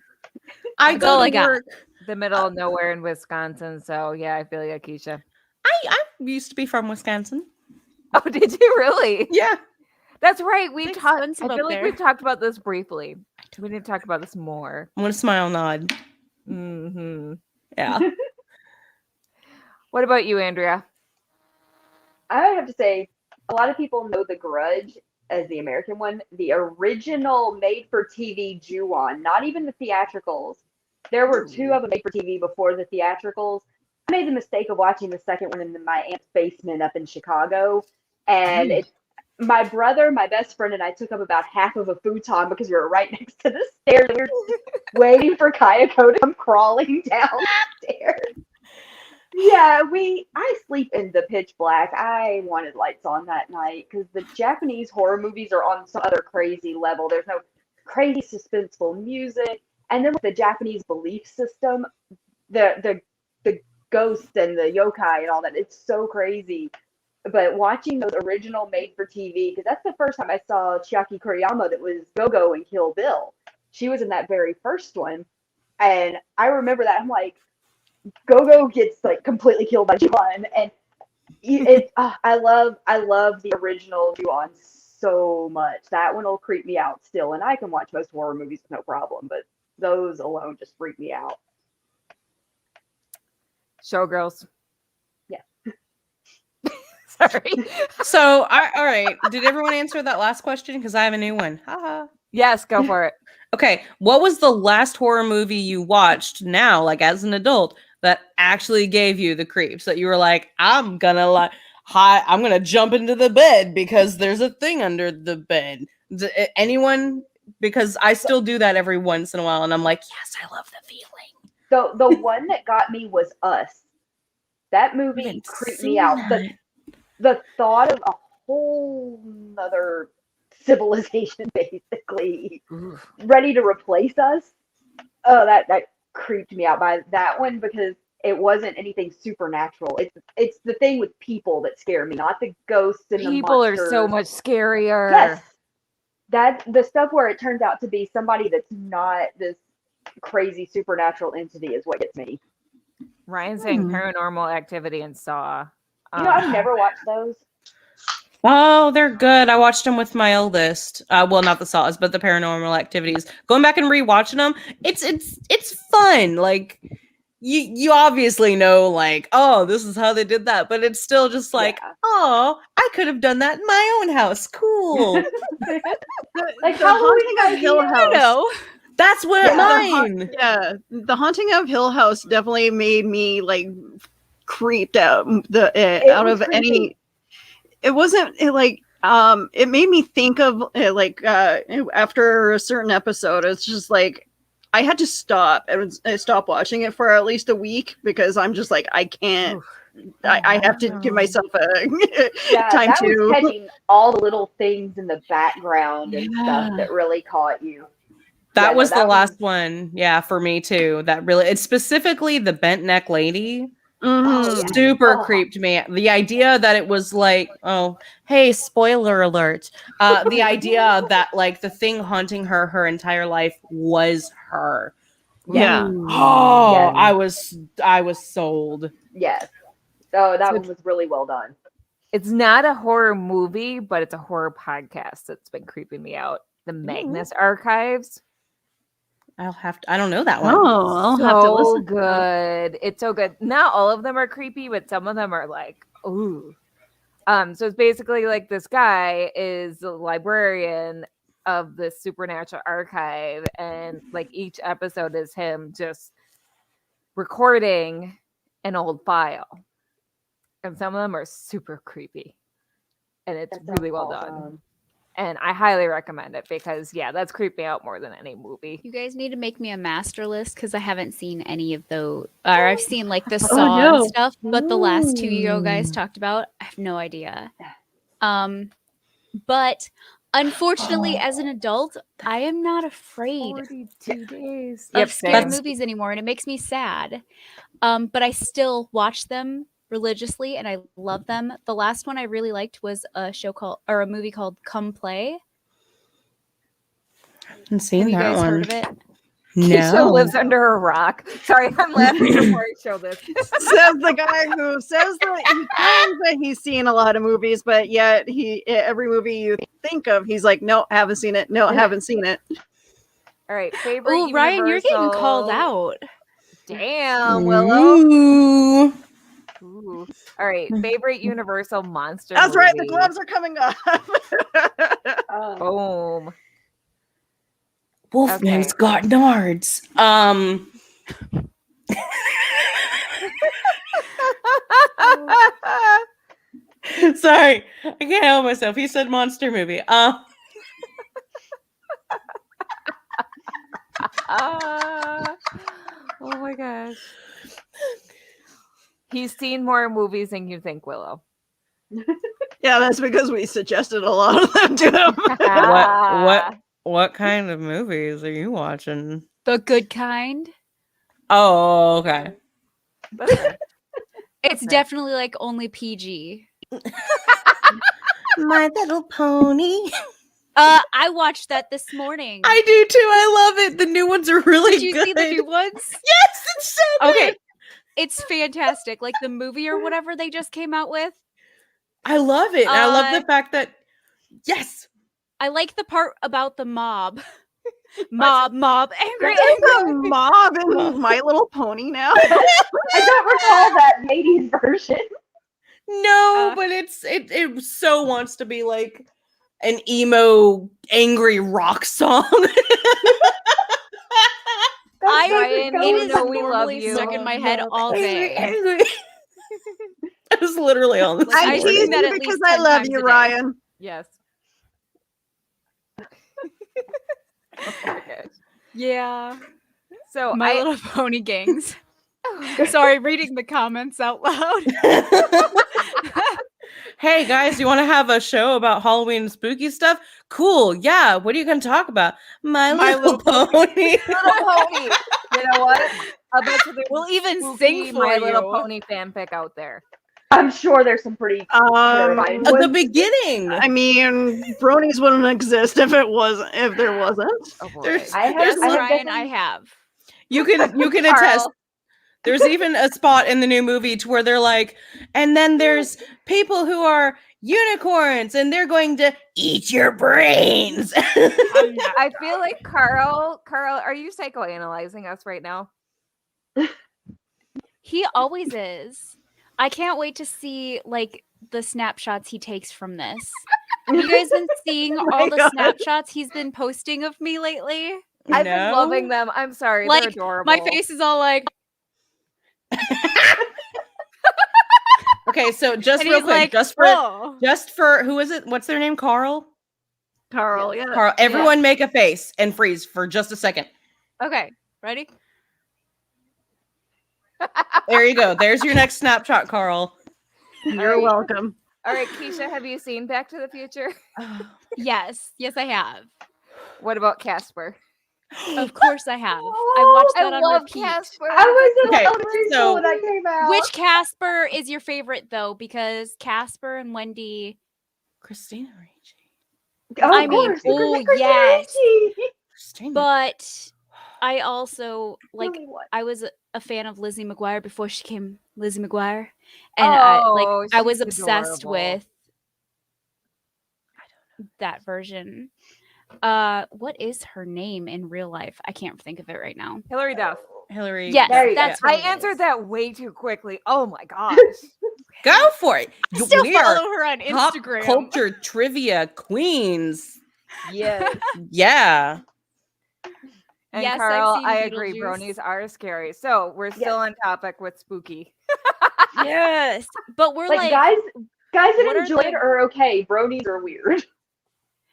I That's all go I to got. work. The middle of nowhere in Wisconsin. So yeah, I feel you, Keisha. I used to be from Wisconsin. Oh, did you really? Yeah. That's right. We It's talked. I expensive feel up like there. we've talked about this briefly. We need to talk about this more. I'm gonna smile nod. Hmm Yeah. What about you, Andrea? I have to say, a lot of people know The Grudge as the American one. The original made-for-TV Ju-on, not even the theatricals. There were two of them made for TV before the theatricals. I made the mistake of watching the second one in my aunt's basement up in Chicago, and my brother, my best friend, and I took up about half of a futon because we were right next to the stairs. We were just waiting for Kayako to come crawling down the stairs. Yeah, I sleep in the pitch black. I wanted lights on that night because the Japanese horror movies are on some other crazy level. There's no crazy suspenseful music, and then with the Japanese belief system, the ghosts and the yokai and all that, it's so crazy. But watching those original made for TV, because that's the first time I saw Chiaki Kuriyama that was Go-Go in Kill Bill. She was in that very first one, and I remember that. I'm like, Go-Go gets like completely killed by Ju-on, and I love the original Ju-on so much. That one will creep me out still, and I can watch most horror movies with no problem, but those alone just freak me out. Showgirls. Yeah. Sorry. So, all right. Did everyone answer that last question? Because I have a new one. Haha. Yes, go for it. Okay. What was the last horror movie you watched now, like as an adult, that actually gave you the creeps? That you were like, I'm gonna jump into the bed because there's a thing under the bed. Anyone? Because I still do that every once in a while, and I'm like, yes, I love the feeling. So the one that got me was Us. That movie creeped me out. The thought of a whole other civilization basically ready to replace us. Oh, that creeped me out by that one because it wasn't anything supernatural. It's the thing with people that scare me, not the ghosts and the People are monsters. so much scarier. Yes. That the stuff where it turns out to be somebody that's not this crazy supernatural entity is what gets me. Ryan saying Paranormal Activity and Saw. I've never watched those. Oh, they're good. I watched them with my eldest. Well, not the Saws, but the Paranormal Activities. Going back and rewatching them, it's fun. Like you obviously know, like, oh, this is how they did that, but it's still just like, oh, I could have done that in my own house. Cool. Like the Haunting of Hill House. That's what mine. The Haunting of Hill House definitely made me like creeped out. Out of creepy. any. It wasn't it made me think of after a certain episode, it's just like I had to stop and stop watching it for at least a week because I'm just like, I can't. I have to give myself a time that to was catching all the little things in the background and stuff that really caught you. That was the last one. Yeah, for me too. That really, it's specifically the bent neck lady. Super creeped me. The idea that it was like, oh, hey, spoiler alert. The idea that like the thing haunting her entire life was her. Yeah. Oh, Yes. I was sold. Yes. Oh, that one was really well done. It's not a horror movie, but it's a horror podcast that's been creeping me out. The Magnus Archives. I don't know that one. Oh, I'll have to listen. Good. It's so good. Not all of them are creepy, but some of them are like, ooh. So it's basically like this guy is the librarian of the supernatural archive, and like each episode is him just recording an old file. And some of them are super creepy. And it's really well done. And I highly recommend it because, that's creeped me out more than any movie. You guys need to make me a master list because I haven't seen any of those. Or I've seen like the Saw and stuff, but the last two you guys talked about, I have no idea. But unfortunately, as an adult, I am not afraid 42 days of scary movies anymore, and it makes me sad. But I still watch them religiously and I love them. The last one I really liked was a movie called Come Play. I haven't seen Have you that guys one. heard of it? Keisha lives under a rock. Sorry, I'm laughing before I show this. Says the guy who says that he claims that he's seen a lot of movies, but yet every movie you think of, he's like, no, haven't seen it. No, haven't seen it. All right, favorite. Oh, Ryan, you're getting called out. Damn, Willow. Ooh. All right, favorite Universal monster. That's movie. right. The gloves are coming up. Boom. Wolfman's got nards. Sorry, I can't help myself. He said monster movie. Oh my gosh. He's seen more movies than you think, Willow. Yeah, that's because we suggested a lot of them to him. What kind of movies are you watching? The good kind. Oh, okay. It's definitely like only PG. My Little Pony. I watched that this morning. I do too. I love it. The new ones are really Did you good. see the new ones? Yes, it's so good. Okay. It's fantastic. Like the movie or whatever they just came out with. I love it. I love the fact that I like the part about the mob. mob, angry. There's a mob in My Little Pony now. I don't recall that 80s version. No, but it so wants to be like an emo angry rock song. Ryan, it you is know we love normally you. stuck in my head all day. Angry. It was literally on the Like, I I tease sing that you at because least I 10 love times you, a day. Ryan. Yes. Oh my gosh. Yeah. So My Little Pony gangs. Sorry, reading the comments out loud. Hey guys, you want to have a show about Halloween and spooky stuff? Cool. Yeah. What are you going to talk about? My Little Pony. Little Pony. You know what? I bet you We'll even spooky sing for My you. Little Pony fanfic out there. I'm sure there's some pretty terrifying At the ones. beginning. I mean, bronies wouldn't exist if there wasn't. Oh boy. There's- Yes, I have Ryan, definitely- I have. You can attest. There's even a spot in the new movie to where they're like, and then there's people who are unicorns and they're going to eat your brains. I feel like Carl, are you psychoanalyzing us right now? He always is. I can't wait to see like the snapshots he takes from this. Have you guys been seeing all the God. snapshots he's been posting of me lately? I've been No? loving them. I'm sorry. Like, they're adorable. my face is all like, Okay, so just and real he's quick, like, just for who is it? What's their name? Carl? Carl, yeah. Carl. Everyone make a face and freeze for just a second. Okay, ready? There you go. There's your next snapshot, Carl. You're welcome. All right, Keisha, have you seen Back to the Future? Yes, I have. What about Casper? Of course I have. I watched that on love repeat. Casper. I was in Okay, elementary so- school when that came out. Which Casper is your favorite though? Because Casper and Wendy. Christina Ricci. Oh, I of mean, course, oh, Christina yes. Ricci. Christina. But I also like. Really what? I was a fan of Lizzie McGuire before she came Lizzie McGuire, and I was she's obsessed adorable. with that version. What is her name in real life? I can't think of it right now. Hilary Duff. Hillary. Yes, There you go. that's I what it answered is. that way too quickly. Oh my gosh. Go for it. I still We are follow her on pop Instagram. culture trivia queens. Yes. Yeah. And Yes, I've Carl, seen I agree. Beetlejuice. Bronies are scary. So we're still on topic with spooky. Yes, but we're Like, like, guys that what are enjoy the- it are okay. Bronies are weird.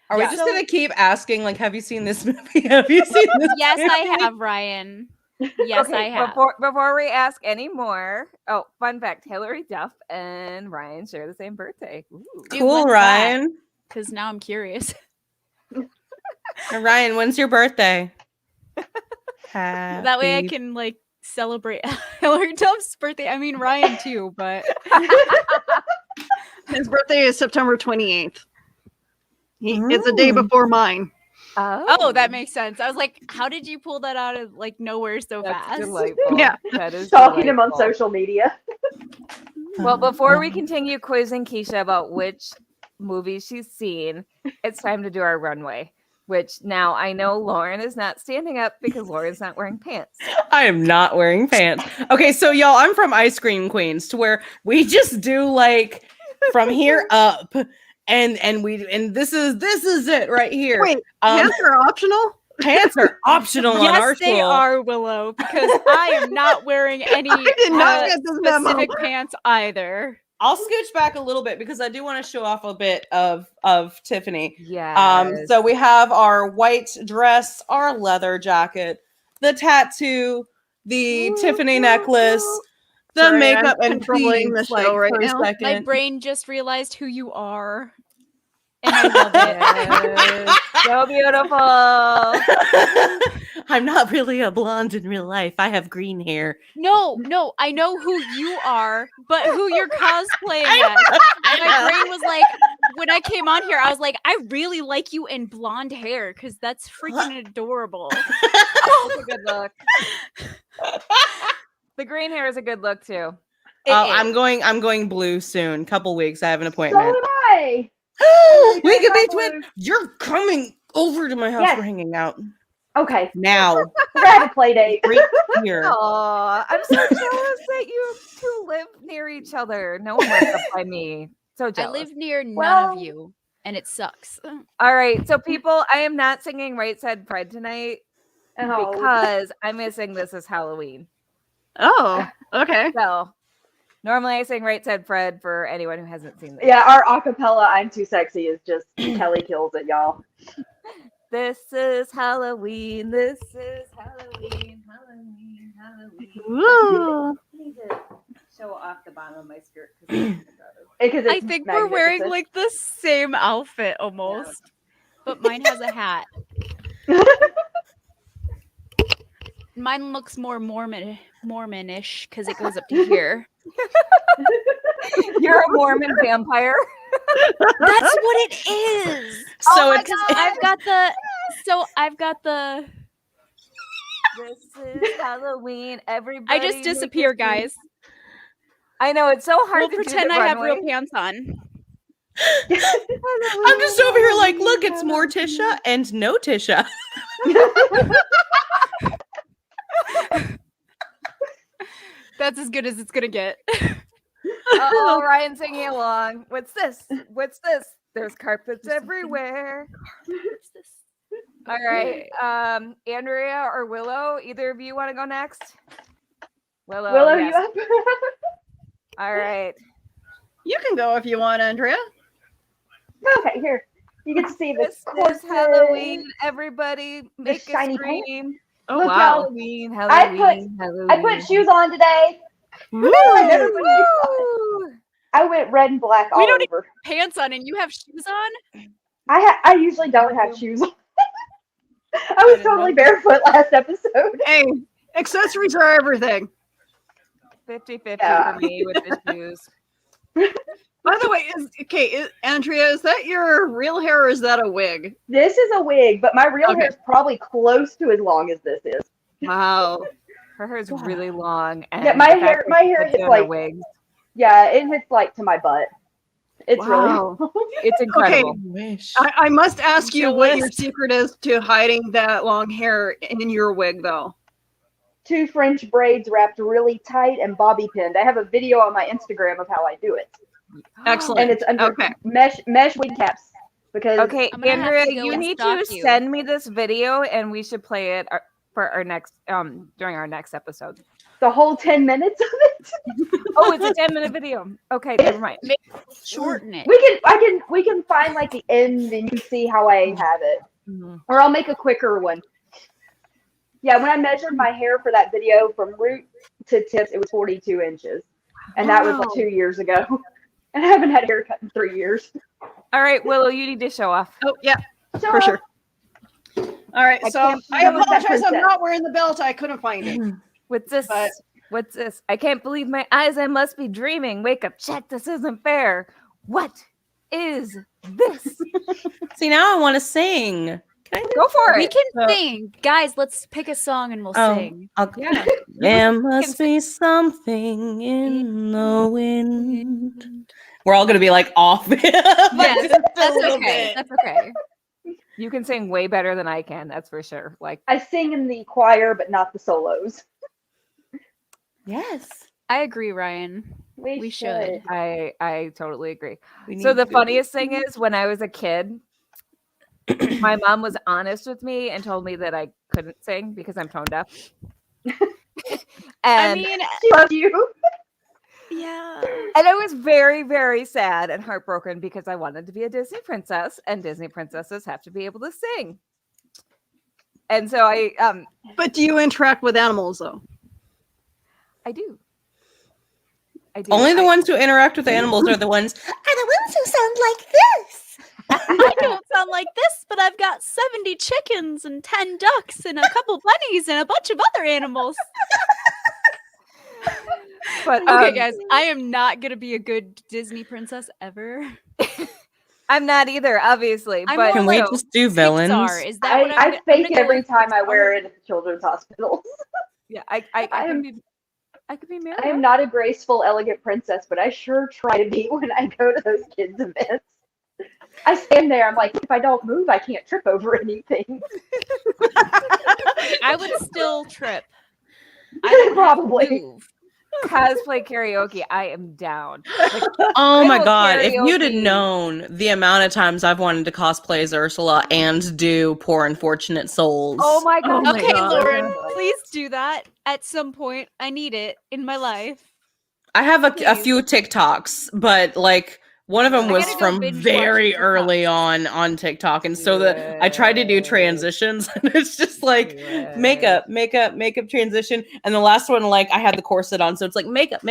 Are Yeah. we just gonna keep asking? Like, have you seen this movie? Have you seen this? yes, movie? I have, Ryan. Yes, I have. Before we ask any more, fun fact: Hilary Duff and Ryan share the same birthday. Ooh. Dude, Cool, when's that? Ryan. Because now I'm curious. Ryan, when's your birthday? That way I can like celebrate Hilary Duff's birthday. I mean Ryan too, but His birthday is September 28th. It's a day before mine. Oh, that makes sense. I was like, how did you pull that out of like nowhere so That's fast? delightful. Yeah. That is Stalking him on delightful. social media. Well, before we continue quizzing Keisha about which movies she's seen, it's time to do our runway. Which now I know Lauren is not standing up because Lauren's not wearing pants. I am not wearing pants. Okay, so y'all, I'm from Ice Cream Queens, to where we just do like from here up, and this is it right here. Wait, pants are optional? Pants are optional on our Yes, they school. are, Willow, because I am not wearing any I did not get this memo. specific pants either. I'll scooch back a little bit because I do want to show off a bit of Tiffany. Yeah. So we have our white dress, our leather jacket, the tattoo, the Tiffany necklace, the Sorry, makeup I'm and controlling the beads, show like, right for a now. second. My brain just realized who you are. And I love it. Yes. So beautiful. I'm not really a blonde in real life. I have green hair. No, I know who you are, but who you're cosplaying as. And my brain was like, when I came on here, I was like, I really like you in blonde hair because that's freaking adorable. That's a good look. The green hair is a good look too. I'm going blue soon. Couple weeks. I have an So appointment. am I. We could be Blue. twins. You're coming over to my house. Yes. We're hanging out Okay, now. we're gonna have a play date. Right here. Aw, I'm so jealous that you two live near each other. No one lives up by me. So I jealous. live near none Well- of you, and it sucks. All right, so people, I am not singing Right Said Fred tonight Oh. because I'm missing This Is Halloween. Oh, okay. So normally I sing Right Said Fred for anyone who hasn't seen this. Yeah, our acapella "I'm Too Sexy" is just Kelly kills it, y'all. This is Halloween. This is Halloween. Halloween. Halloween. Woo. I need to show off the bottom of my skirt because Because I think we're wearing like the same outfit almost, but mine has a hat. Mine looks more Mormonish because it goes up to here. you're a Mormon vampire. That's what it is. So Oh my it's God, I've got the. This is Halloween. Everybody. I just make disappear, a scene. guys. I know it's so hard We'll to pretend do I the have real runway. pants on. I'm just over here like, look, it's Morticia and no Tisha. That's as good as it's gonna get. Oh, Ryan's singing along. What's this? What's this? There's carpets everywhere. What's this? All right. Andrea or Willow, either of you want to go next? Willow, Willow, yes. you up? All right. You can go if you want, Andrea. Okay, here. You get to see This this is Halloween. Everybody make a shiny pants. scream. Oh, Look, wow. Halloween, Halloween, Halloween. I put shoes on today. Woo. And everybody saw it. I went red and black all We don't over. Pants on, and you have shoes on. I usually don't have shoes on. I was totally barefoot last episode. Hey, accessories are everything. 50-50 Yeah. for me with the shoes. By the way, Andrea, is that your real hair or is that a wig? This is a wig, but my real Okay. hair is probably close to as long as this is. Wow. Her hair is really long. And Yeah, my the fact hair- that my she hair puts is it on like- a wig, Yeah, it hits like to my butt. It's Wow. really it's incredible. Wish. I must ask you what your Jealous. secret is to hiding that long hair in your wig, though. 2 French braids wrapped really tight and bobby pinned. I have a video on my Instagram of how I do it. Excellent. And it's under Okay. mesh wig caps. Because Okay, I'm gonna have Andrea, to go you and need stalk to you. send me this video, and we should play it for our next during our next episode. the whole 10 minutes of it. Oh, it's a 10-minute video. Okay, never mind. Shorten it. We can find like the end and you can see how I have it. Mhm. Or I'll make a quicker one. Yeah, when I measured my hair for that video from root to tips, it was 42 inches. And that was like Wow. 2 years ago. And I haven't had a haircut in 3 years. All right, Willow, you need to show off. Oh, yeah, So, for sure. All right, I so can't I believe that apologize. I'm princess. not wearing the belt. I couldn't find it. What's this? But- What's this? I can't believe my eyes. I must be dreaming. Wake up, check. This isn't fair. What is this? See, now I want to sing. Go for We it. can sing. Guys, let's pick a song and we'll sing. Yeah. There must be something in the wind. We're all gonna be like off. Yes, that's little okay. bit. That's okay. You can sing way better than I can, that's for sure. Like, I sing in the choir, but not the solos. Yes. I agree, Ryan. We should. I totally agree. We So need the to. funniest thing is, when I was a kid, my mom was honest with me and told me that I couldn't sing because I'm tone deaf. I And mean, She loves you. yeah. and I was very, very sad and heartbroken because I wanted to be a Disney princess, and Disney princesses have to be able to sing. And so But do you interact with animals though? I do. Only the ones who interact with animals are the ones who sound like this. I don't sound like this, but I've got 70 chickens and 10 ducks and a couple bunnies and a bunch of other animals. But Okay, guys, I am not gonna be a good Disney princess ever. I'm not either, obviously. I'm But Can we also just do villains? Pixar. Is that what I'm I gonna fake go every with time I Pixar? wear it at the children's hospital. yeah, I could be married. I am not a graceful, elegant princess, but I sure try to be when I go to those kids' events. I stand there, I'm like, if I don't move, I can't trip over anything. I would still trip. I don't have to Probably. move. Cosplay karaoke, I am down. Like, Oh I my will god, if you'd have karaoke. known the amount of times I've wanted to cosplay as Ursula and do Poor Unfortunate Souls. oh my god. Oh my Okay, God. Lauren, please do that at some point. I need it in my life. I have a Please. few TikToks, but like one of them I was gotta go from binge watch very TikToks. early on TikTok, and so I tried to do transitions, and it's just like makeup, transition, and the last one, like I had the corset on, so it's like makeup,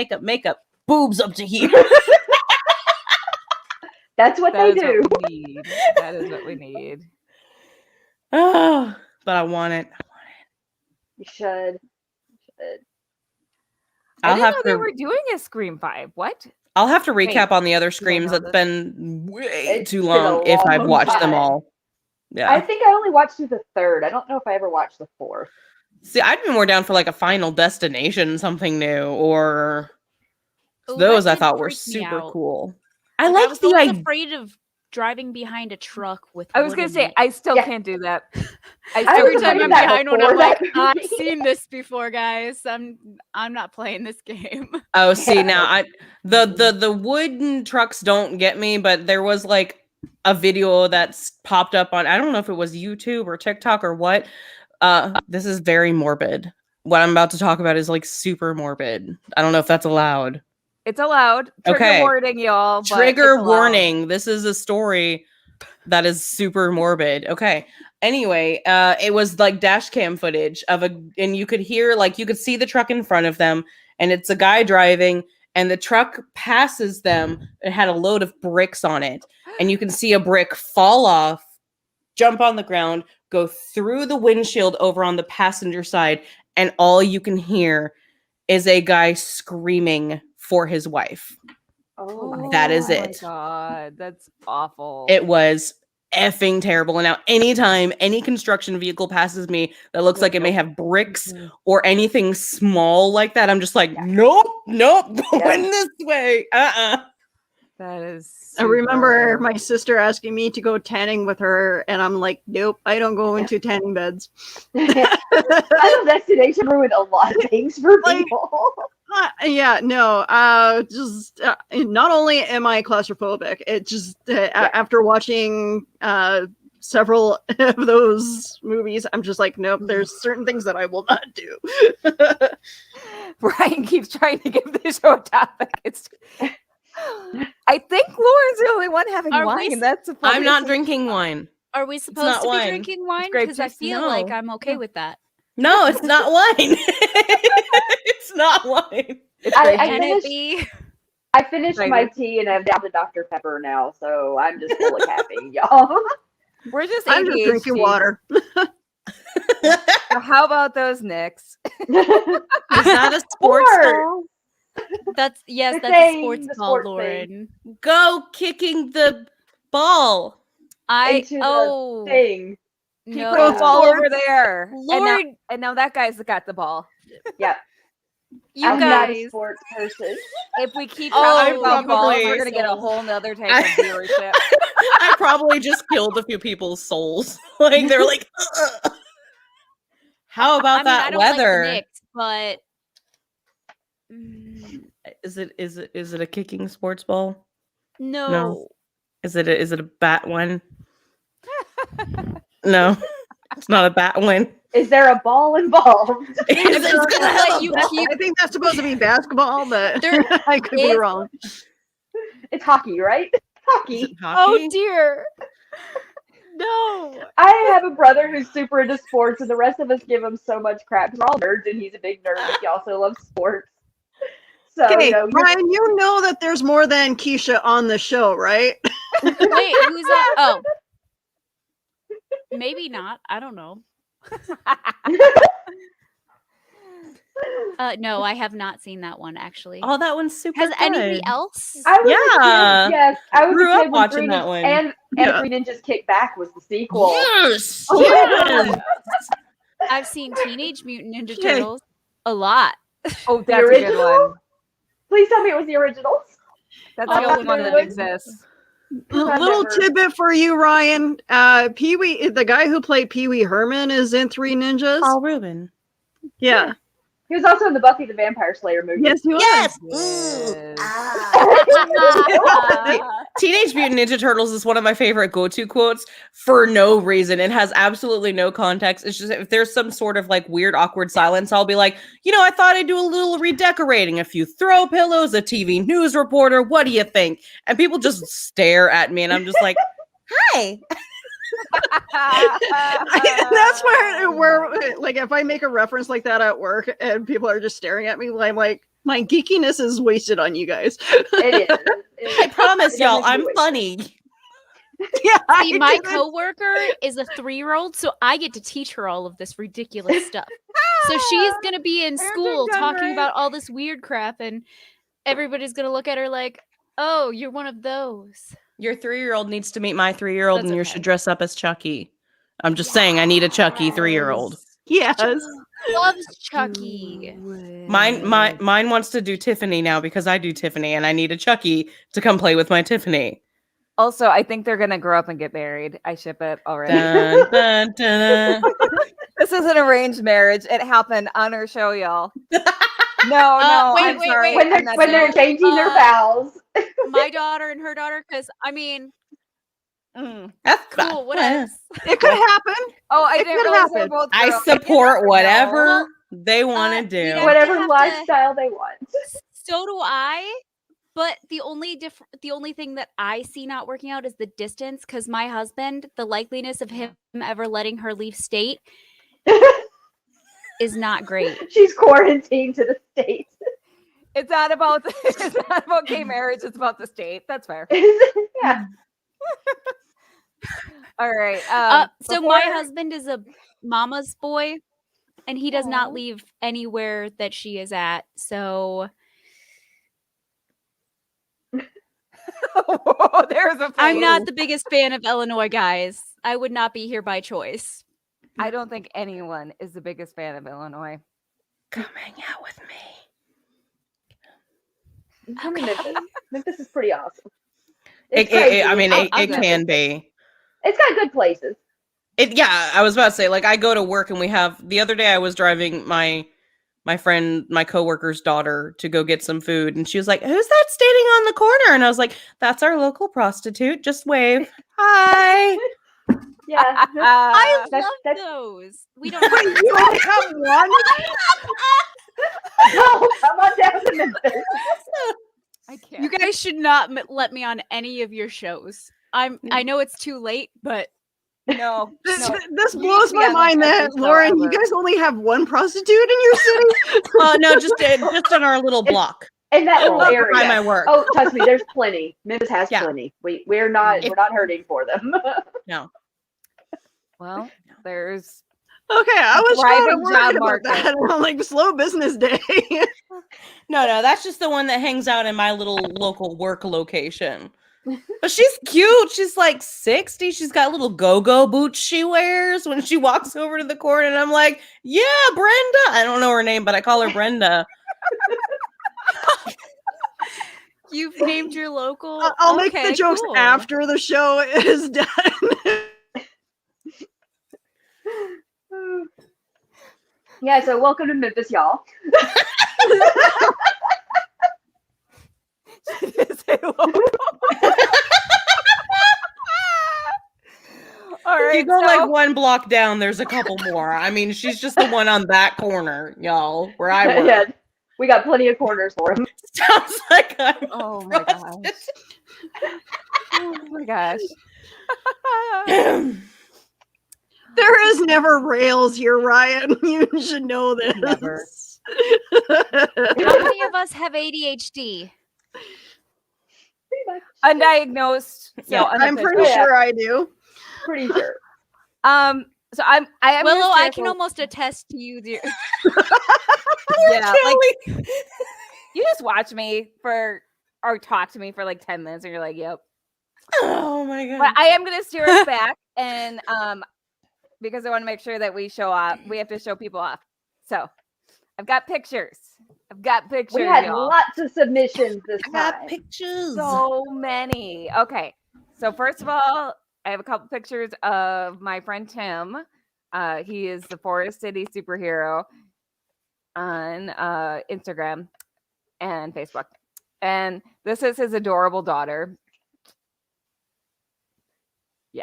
boobs up to here. That's what That they is do. what we need. That is what we need. Oh, but I want it. You should. I I'll didn't have know they to. were doing a Scream 5. What? I'll have to recap Wait, on the other know screams. this? That's been way It's too been a long if I've long watched them time. all. I Yeah. think I only watched through the third. I don't know if I ever watched the fourth. See, I'd be more down for like a Final Destination, something new, or Ooh, those that I did thought were freak me super out. cool. I I like was the always idea. afraid of driving behind a truck with. I was wood gonna in say, it. I still Yeah. can't do that. Every was time afraid I'm of that behind one, before I'm like, that I've movie. seen this before, guys. I'm not playing this game. Oh, see Yeah. now the wooden trucks don't get me, but there was like a video that's popped up on, I don't know if it was YouTube or TikTok or what. This is very morbid. What I'm about to talk about is like super morbid. I don't know if that's allowed. It's allowed. Trigger Okay. warning, y'all. But Trigger it's allowed. warning. This is a story that is super morbid. Okay. Anyway, it was like dash cam footage and you could hear, like, you could see the truck in front of them, and it's a guy driving, and the truck passes them. It had a load of bricks on it, and you can see a brick fall off, jump on the ground, go through the windshield over on the passenger side, and all you can hear is a guy screaming for his wife. Oh, That is my it. God, that's awful. It was effing terrible. And now anytime any construction vehicle passes me that looks like it may have bricks or anything small like that, I'm just like, nope, going this way. That is. I remember super- my sister asking me to go tanning with her, and I'm like, nope, I don't go into tanning beds. Final Destination ruined a lot of things for Like- people. Yeah, no. Just not only am I claustrophobic, it just after watching several of those movies, I'm just like, nope. There's certain things that I will not do. Brian keeps trying to give the show a topic. It's. I think Lauren's the only one having Are we wine. s- That's the I'm not funniest thing. drinking wine. Are we not supposed to be wine. drinking wine? grape Because I juice. feel like No. I'm okay with that. No, it's not wine. It's not wine. It's I grape Can juice. it finished- be? I finished my Cider. tea and I'm down to Dr. Pepper now, so I'm just full of caffeine, y'all. We're just I'm just drinking ADHD. water. So how about those Knicks? Is that a sports Sport. ball? That's yes, The that's thing, a sports the ball, sports Lauren. Go kicking the ball. I Into the oh thing. He No. put the ball over there. Lord, And now that guy's got the ball. Yep. you I'm not a guys. sports person. If we keep Oh, talking about balls, probably- we're gonna get a whole nother type of viewership. I probably just killed a few people's souls. Like they're like, "Ugh." How about I mean, that I don't weather? like the Knicks, but Is it a kicking sports ball? no. Is it a bat one? No, it's not a bat one. Is there a ball involved? Is it Just gonna let have a you ball? keep- I think that's supposed to be basketball, but There I could be is- wrong. It's hockey, right? Is Hockey. it Oh hockey? dear. No. I have a brother who's super into sports, and the rest of us give him so much crap. We're all nerds, and he's a big nerd, but he also loves sports. So, Okay, you're- Ryan, you know that there's more than Keisha on the show, right? Wait, who's that? Oh. Maybe not. I don't know. No, I have not seen that one actually. Oh, that one's super. Has anybody good. else? I was a Yeah. kid, yes. I was Grew a up kid when watching Three that Nin- one. And Yeah. Three Ninjas Kick Back was the sequel. Yes. Oh, yes. I've seen Teenage Mutant Ninja Okay. Turtles a lot. Oh, The that's a good original? one. Please tell me it was the originals. That's Oh, the only one that no. exists. I've Little never- tidbit for you, Ryan. Pee-wee, the guy who played Pee-wee Herman is in Three Ninjas. Paul Rubin. Yeah. He was also in the Buffy the Vampire Slayer movie. Yes, he was. Yes. Yes. Teenage Mutant Ninja Turtles is one of my favorite go-to quotes for no reason. It has absolutely no context. It's just if there's some sort of like weird, awkward silence, I'll be like, I thought I'd do a little redecorating, a few throw pillows, a TV news reporter. What do you think? And people just stare at me, and I'm just like, hi. That's where like if I make a reference like that at work and people are just staring at me, I'm like, my geekiness is wasted on you guys. It is. I promise It y'all, doesn't I'm do it. funny. Yeah, See, my didn't- coworker is a 3-year-old, so I get to teach her all of this ridiculous stuff. So she's gonna be in school done talking right. about all this weird crap, and everybody's gonna look at her like, "Oh, you're one of those." Your 3-year-old needs to meet my 3-year-old, That's and you okay. should dress up as Chucky. I'm just saying, I need a Chucky 3-year-old. Yes. Loves Chucky. Mine wants to do Tiffany now because I do Tiffany, and I need a Chucky to come play with my Tiffany. Also, I think they're gonna grow up and get married. I ship it already. Dun, dun, dun, dun. This is an arranged marriage. It happened on our show, y'all. No, wait, I'm wait, sorry. wait. When I'm they're not when they're doing changing their Uh, vows. My daughter and her daughter, because I mean, That's cool. What fine. else? It could happen. Oh, I It didn't could realize they were happen. both I girls. support You never whatever know. they want to you do. don't- Whatever have to- lifestyle they want. So do I. But the only thing that I see not working out is the distance. Because my husband, the likeliness of him ever letting her leave state is not great. She's quarantined to the States. It's not about it's not about gay marriage. It's about the state. That's fair. Yeah. All right. So my before- husband is a mama's boy, and he does not leave anywhere that she is at. So Whoa, there's a. I'm face. not the biggest fan of Illinois, guys. I would not be here by choice. I don't think anyone is the biggest fan of Illinois. Come hang out with me. Come to Memphis. Memphis is pretty awesome. It crazy. it go. can be. It's got good places. Yeah, I was about to say, like, I go to work and we have the other day I was driving my friend, my coworker's daughter to go get some food, and she was like, "Who's that standing on the corner?" And I was like, "That's our local prostitute. Just wave. Hi." Yeah. I That's- love that's- those. We don't. You only have one. No, come on down to Memphis. I can't. You guys should not let me on any of your shows. I know it's too late, but no. This, no. this You blows need to be my on the mind that Memphis show Lauren, you ever. guys only have one prostitute in your city. No, just on our little block In that little by area. my work. Oh, trust me, there's plenty. Memphis has Yeah. plenty. We're not hurting for them. No. Well, there's. Okay, I was Thriving kind of job worried about market. that. I'm like, slow business day. No, that's just the one that hangs out in my little local work location. But she's cute. She's like 60. She's got little go-go boots she wears when she walks over to the court. And I'm like, yeah, Brenda. I don't know her name, but I call her Brenda. You've named your local. I'll make the Okay, jokes cool. after the show is done. Yeah, so welcome to Memphis, y'all. Say local. All If right, you go so- like one block down, there's a couple more. I mean, she's just the one on that corner, y'all, where I work. Yeah, we got plenty of corners for him. Sounds like I'm Oh my gosh. Oh my gosh. There is never rails here, Ryan. You should know this. Never. How many of us have ADHD? Pretty much. Undiagnosed. So Yeah, I'm pretty Yeah. sure I do. Pretty sure. So I am Willow, I can hysterical- almost attest to you, dear. yeah, like Kelly. you just watch me for or talk to me for like 10 minutes and you're like, yep. Oh my god. But I am gonna steer us back and because I want to make sure that we show off. We have to show people off. So I've got pictures. We had y'all. lots of submissions this I got time. pictures. So many. Okay. So first of all, I have a couple pictures of my friend Tim. He is the Forest City superhero on Instagram and Facebook. And this is his adorable daughter. Yeah.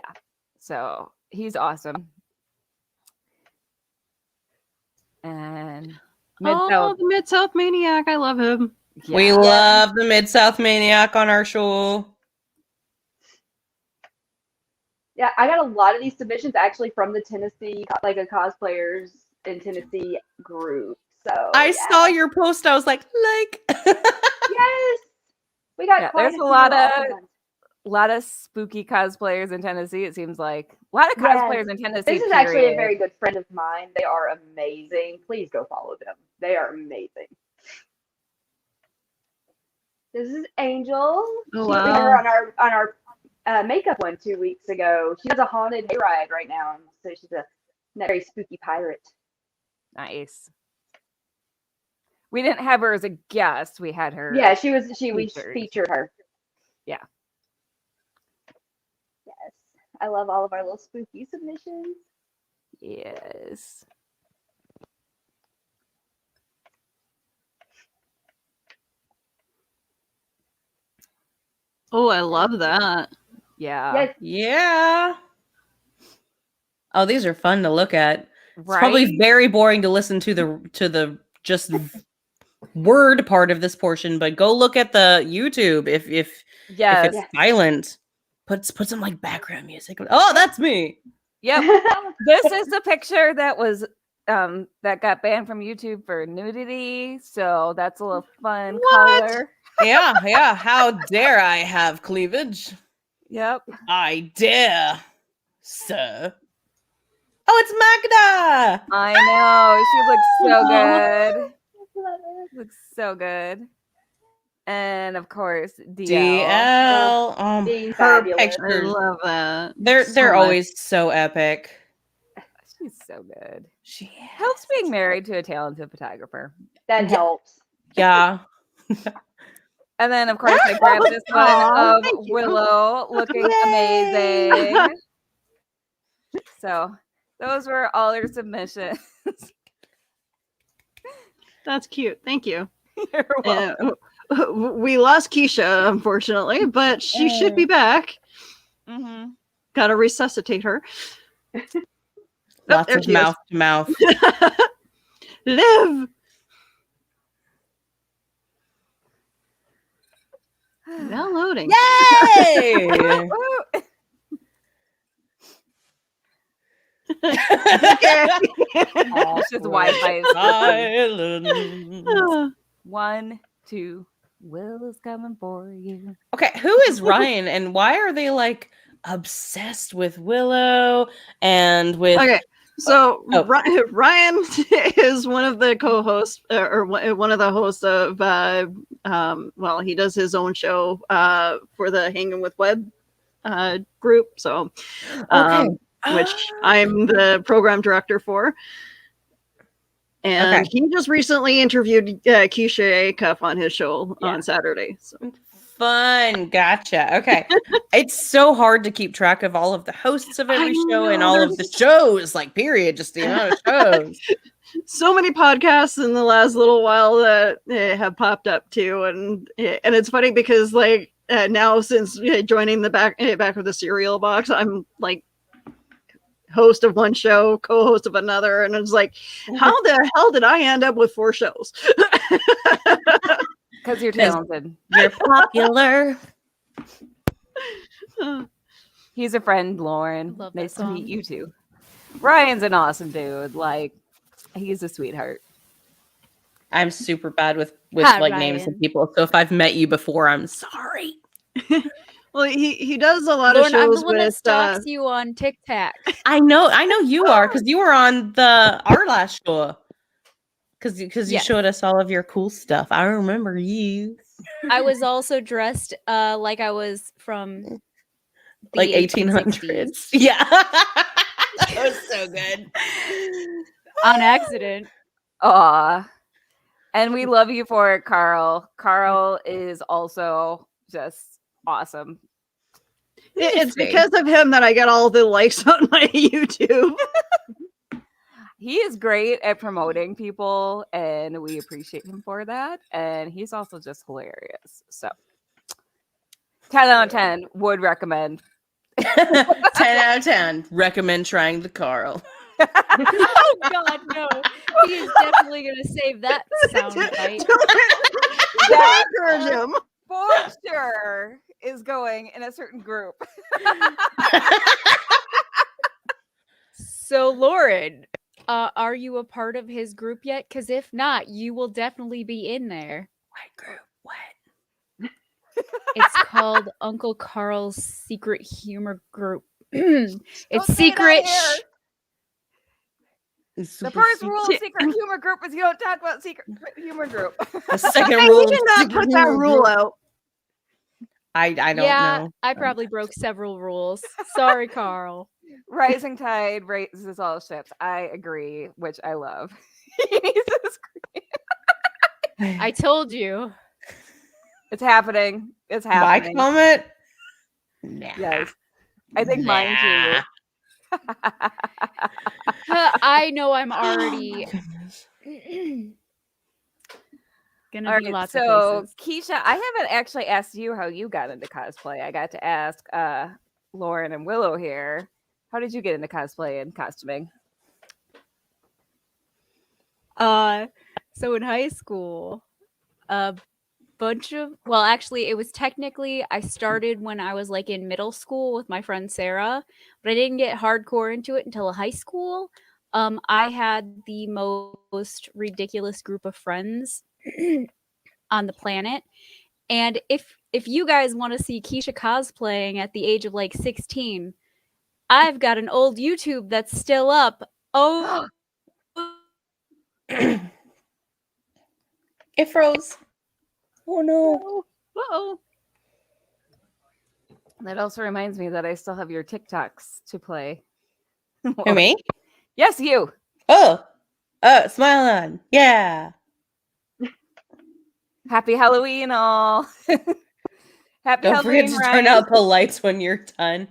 So he's awesome. And Oh, the Mid-South Maniac. I love him. We love the Mid-South Maniac on our show. Yeah, I got a lot of these submissions actually from the Tennessee, like a cosplayers in Tennessee group. So I yeah. saw your post. I was like. Yes, we got. Yeah, quite there's a few lot of- awesome ones. a lot of spooky cosplayers in Tennessee, it seems like. A lot of Yes. cosplayers in Tennessee. This is actually a period. very good friend of mine. They are amazing. Please go follow them. They are amazing. This is Angel. Oh, She was wow. here on our makeup one 2 weeks ago. She has a haunted hayride right now, so she's a very spooky pirate. Nice. We didn't have her as a guest. We had her. Yeah, we featured. featured her. Yeah. Yes, I love all of our little spooky submissions. Yes. Oh, I love that. Yeah. Yes, Yeah. Oh, these are fun to look at. It's Right. probably very boring to listen to the just word part of this portion, but go look at the YouTube if Yes. it's silent. Put some like background music. Oh, that's me. Yep. This is the picture that was that got banned from YouTube for nudity. So that's a little fun What? color. Yeah. How dare I have cleavage? Yep. I dare, sir. Oh, it's Magda. I know. She looks so Aw. good. Looks so good. And of course, DL. DL. Being Her fabulous. I pictures. love that. They're So much. always so epic. She's so good. She Helps being married to a talented photographer. That Yeah. helps. Yeah. And then, of course, I grabbed this one Aw, of thank you. Willow looking Yay. amazing. So those were all your submissions. That's cute. Thank you. You're welcome. We lost Keisha, unfortunately, but she should be back. Mhm. Gotta resuscitate her. Lots there of she is. mouth to mouth. Live. Downloading. Yay! Woo! Okay. It's just Wi-Fi. is Silence. 1, 2. Will's coming for you. Okay, who is Ryan and why are they like obsessed with Willow and with Okay, So Oh. Ryan is one of the co-hosts, or one of the hosts of. Well, he does his own show for the Hanging with Web group. So, which I'm the program director for. And he just recently interviewed Keisha Acuff on his show on Saturday. So. Fun. Gotcha. Okay. It's so hard to keep track of all of the hosts of every show and all of the shows, like, period. Just the amount of shows. So many podcasts in the last little while that have popped up too. And it's funny because, like, now since joining the back of the cereal box, I'm like host of one show, co-host of another. And it's like, how the hell did I end up with 4 shows? Because you're talented. You're popular. He's a friend, Lauren. Love that Nice to song. meet you too. Ryan's an awesome dude. Like, he's a sweetheart. I'm super bad with Hi, like names of Ryan. people. So if I've met you before, I'm sorry. Well, he does a lot Lauren, of I'm shows the one that with stalks you on TikTok. I know you are, because you were on our last show. Because you Yes. showed us all of your cool stuff. I remember you. I was also dressed like I was from the Like 1860s. 1800s. Yeah. That was so good. On accident. Aw. And we love you for it, Carl. Carl is also just awesome. it's because of him that I get all the likes on my YouTube. He is great at promoting people, and we appreciate him for that. And he's also just hilarious. So 10 out of 10 would recommend. 10 out of 10. Recommend trying the Carl. Oh God, no! He is definitely gonna save that sound bite. That Encourage him. for sure is going in a certain group. So, Lauren, are you a part of his group yet? Because if not, you will definitely be in there. What group? What? It's called Uncle Carl's Secret Humor Group. Don't It's say it secret. out here. It's The super first secret. rule of secret humor group is you don't talk about secret humor group. The second Hey, rule. we did of not secret put that humor rule group. out. I don't Yeah, know. I probably broke several rules. Sorry, Carl. Rising tide raises all ships. I agree, which I love. He needs to scream. I told you. It's happening. It's My happening. comment? Nah. Yes. I think mine too. I know I'm already Goodness. gonna All be right, lots so of places. Keisha, I haven't actually asked you how you got into cosplay. I got to ask Lauren and Willow here. How did you get into cosplay and costuming? So in high school, a bunch of actually it was technically I started when I was like in middle school with my friend Sarah, but I didn't get hardcore into it until high school. I had the most ridiculous group of friends on the planet. And if you guys want to see Keisha cosplaying at the age of like 16, I've got an old YouTube that's still up. Oh, It froze. Oh no. Uh-oh. That also reminds me that I still have your TikToks to play. Who, me? Yes, you. Oh. Smile on. Yeah. Happy Halloween, all. Happy Don't Halloween, forget to Ryan. turn out the lights when you're done.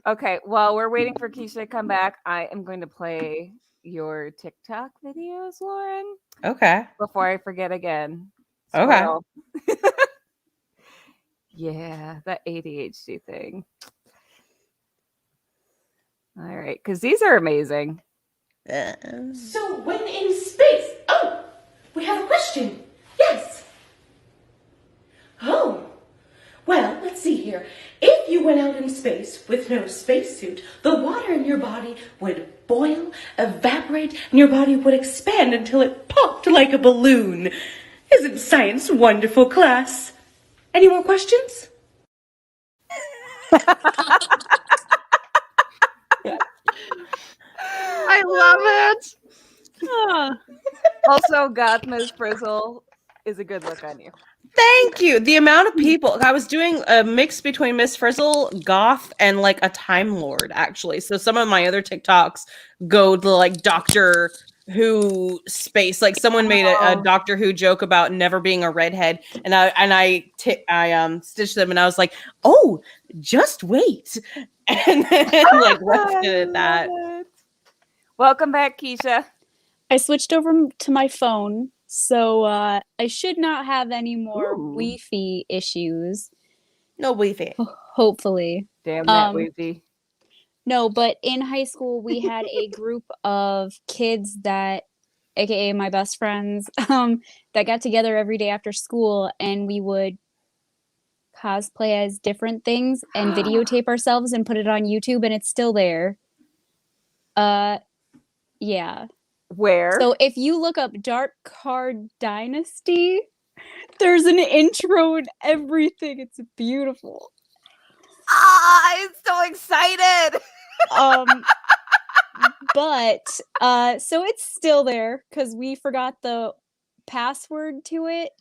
Okay, while we're waiting for Keisha to come back, I am going to play your TikTok videos, Lauren, Okay. before I forget again. Okay. Squirrel. Yeah, that ADHD thing. All right, because these are amazing. So when in space, oh, we have a question. Yes. Oh, well, let's see here. If you went out in space with no spacesuit, the water in your body would boil, evaporate, and your body would expand until it popped like a balloon. Isn't science wonderful, class? Any more questions? Also, Goth Miss Frizzle is a good look on you. Thank you. The amount of people I was doing a mix between Miss Frizzle, Goth, and like a Time Lord, actually. So some of my other TikToks go to like Doctor Who space. Like someone made a Doctor Who joke about never being a redhead, and I stitched them, and I was like, oh, just wait, and then like left it at that. Welcome back, Keisha. I switched over to my phone, so I should not have any more Wi-Fi issues. No Wi-Fi. Hopefully. Damn that Wi-Fi. No, but in high school we had a group of kids that, aka my best friends, that got together every day after school, and we would cosplay as different things and videotape ourselves and put it on YouTube, and it's still there. Yeah. Where? So if you look up Dark Card Dynasty, there's an intro and everything. It's beautiful. I'm so excited. But so it's still there because we forgot the password to it.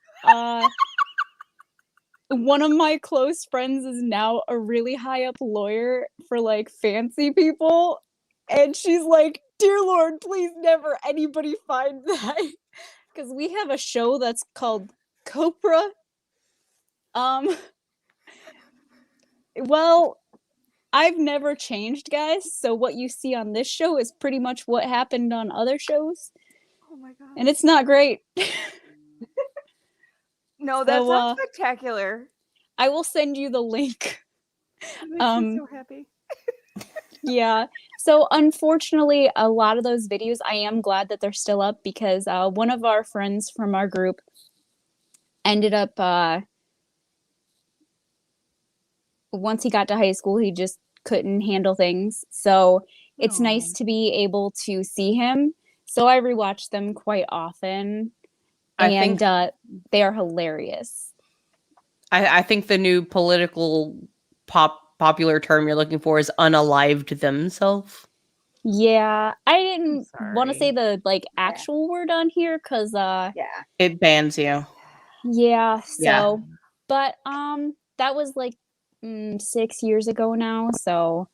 One of my close friends is now a really high up lawyer for like fancy people, and she's like, dear Lord, please never anybody find that. Because we have a show that's called Copra. Well, I've never changed, guys. So what you see on this show is pretty much what happened on other shows. Oh my god. And it's not great. No, that's not spectacular. I will send you the link. It makes me so happy. Yeah. So unfortunately, a lot of those videos, I am glad that they're still up because one of our friends from our group ended up, once he got to high school, he just couldn't handle things. So it's nice to be able to see him. So I rewatch them quite often. And they are hilarious. I think the new political popular term you're looking for is unalived themselves. Yeah, I didn't want to say the like actual word on here because it bans you. Yeah, so but that was like 6 years ago now, so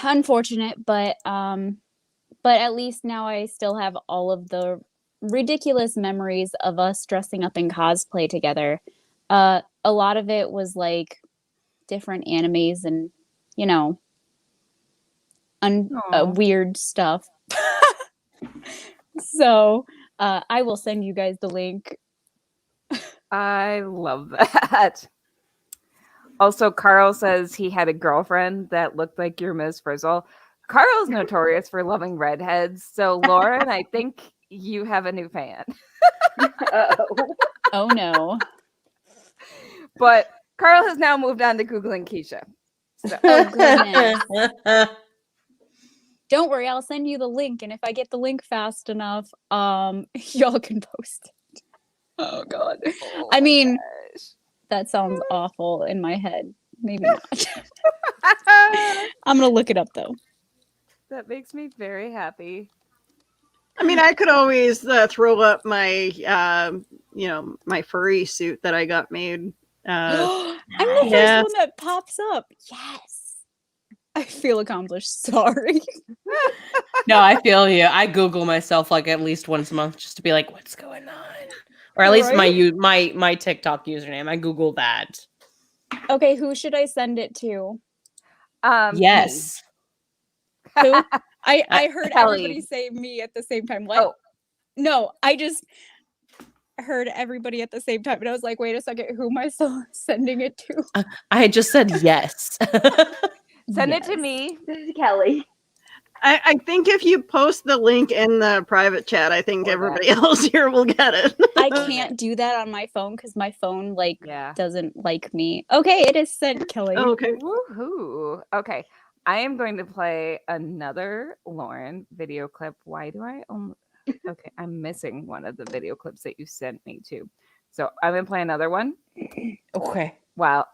unfortunate, but at least now I still have all of the ridiculous memories of us dressing up in cosplay together. A lot of it was like different animes and, you know, weird stuff. So I will send you guys the link. I love that. Also, Carl says he had a girlfriend that looked like your Miss Frizzle. Carl's notorious for loving redheads. So, Lauren, I think you have a new fan. Oh, no. But Carl has now moved on to Googling Keisha. So. Oh, goodness. Don't worry, I'll send you the link. And if I get the link fast enough, y'all can post it. Oh, God. I mean, that sounds awful in my head. Maybe not. I'm going to look it up, though. That makes me very happy. I mean, I could always throw up my, my furry suit that I got made. I'm the first one that pops up. Yes. I feel accomplished. Sorry. No, I feel you. I Google myself like at least once a month just to be like, what's going on? Or at least my TikTok username. I Google that. Okay, who should I send it to? Yes. Who? I heard Kelly. everybody say me at the same time. What? Oh. No, I just heard everybody at the same time. And I was like, wait a second, who am I sending it to? I had just said yes. Send it to me. This is Kelly. I think if you post the link in the private chat, I think everybody else here will get it. I can't do that on my phone because my phone doesn't like me. Okay, it is sent, Kelly. Oh, okay. Woohoo. Okay. I am going to play another Lauren video clip. Why do I only... Okay, I'm missing one of the video clips that you sent me to. So I'm going to play another one. Okay. Wow.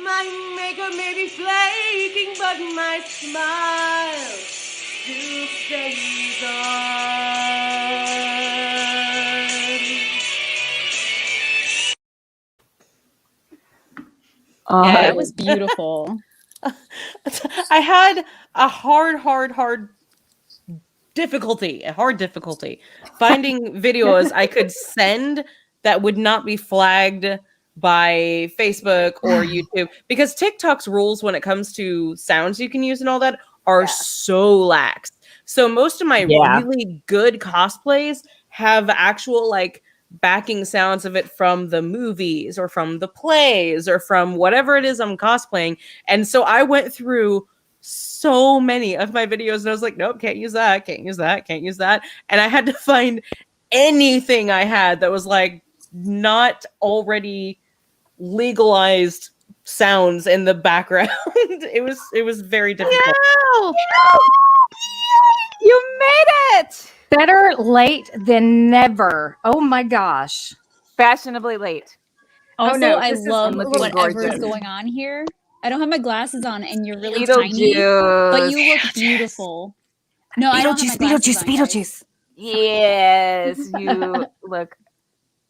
My maker may be flaking, but my smile still stays on. Yeah, that was beautiful. I had a hard difficulty finding videos I could send that would not be flagged by Facebook or YouTube, because TikTok's rules when it comes to sounds you can use and all that are so lax. So most of my really good cosplays have actual like backing sounds of it from the movies or from the plays or from whatever it is I'm cosplaying. And so I went through so many of my videos and I was like, nope, can't use that. And I had to find anything I had that was like not already legalized sounds in the background. It was very difficult. You made it! Better late than never. Oh my gosh. Fashionably late. Also, no, I this is love looking whatever gorgeous. is going on here. I don't have my glasses on, and you're really tiny, Beetlejuice. but you look beautiful. No, I don't have my glasses on, guys. Beetlejuice. Yes, you look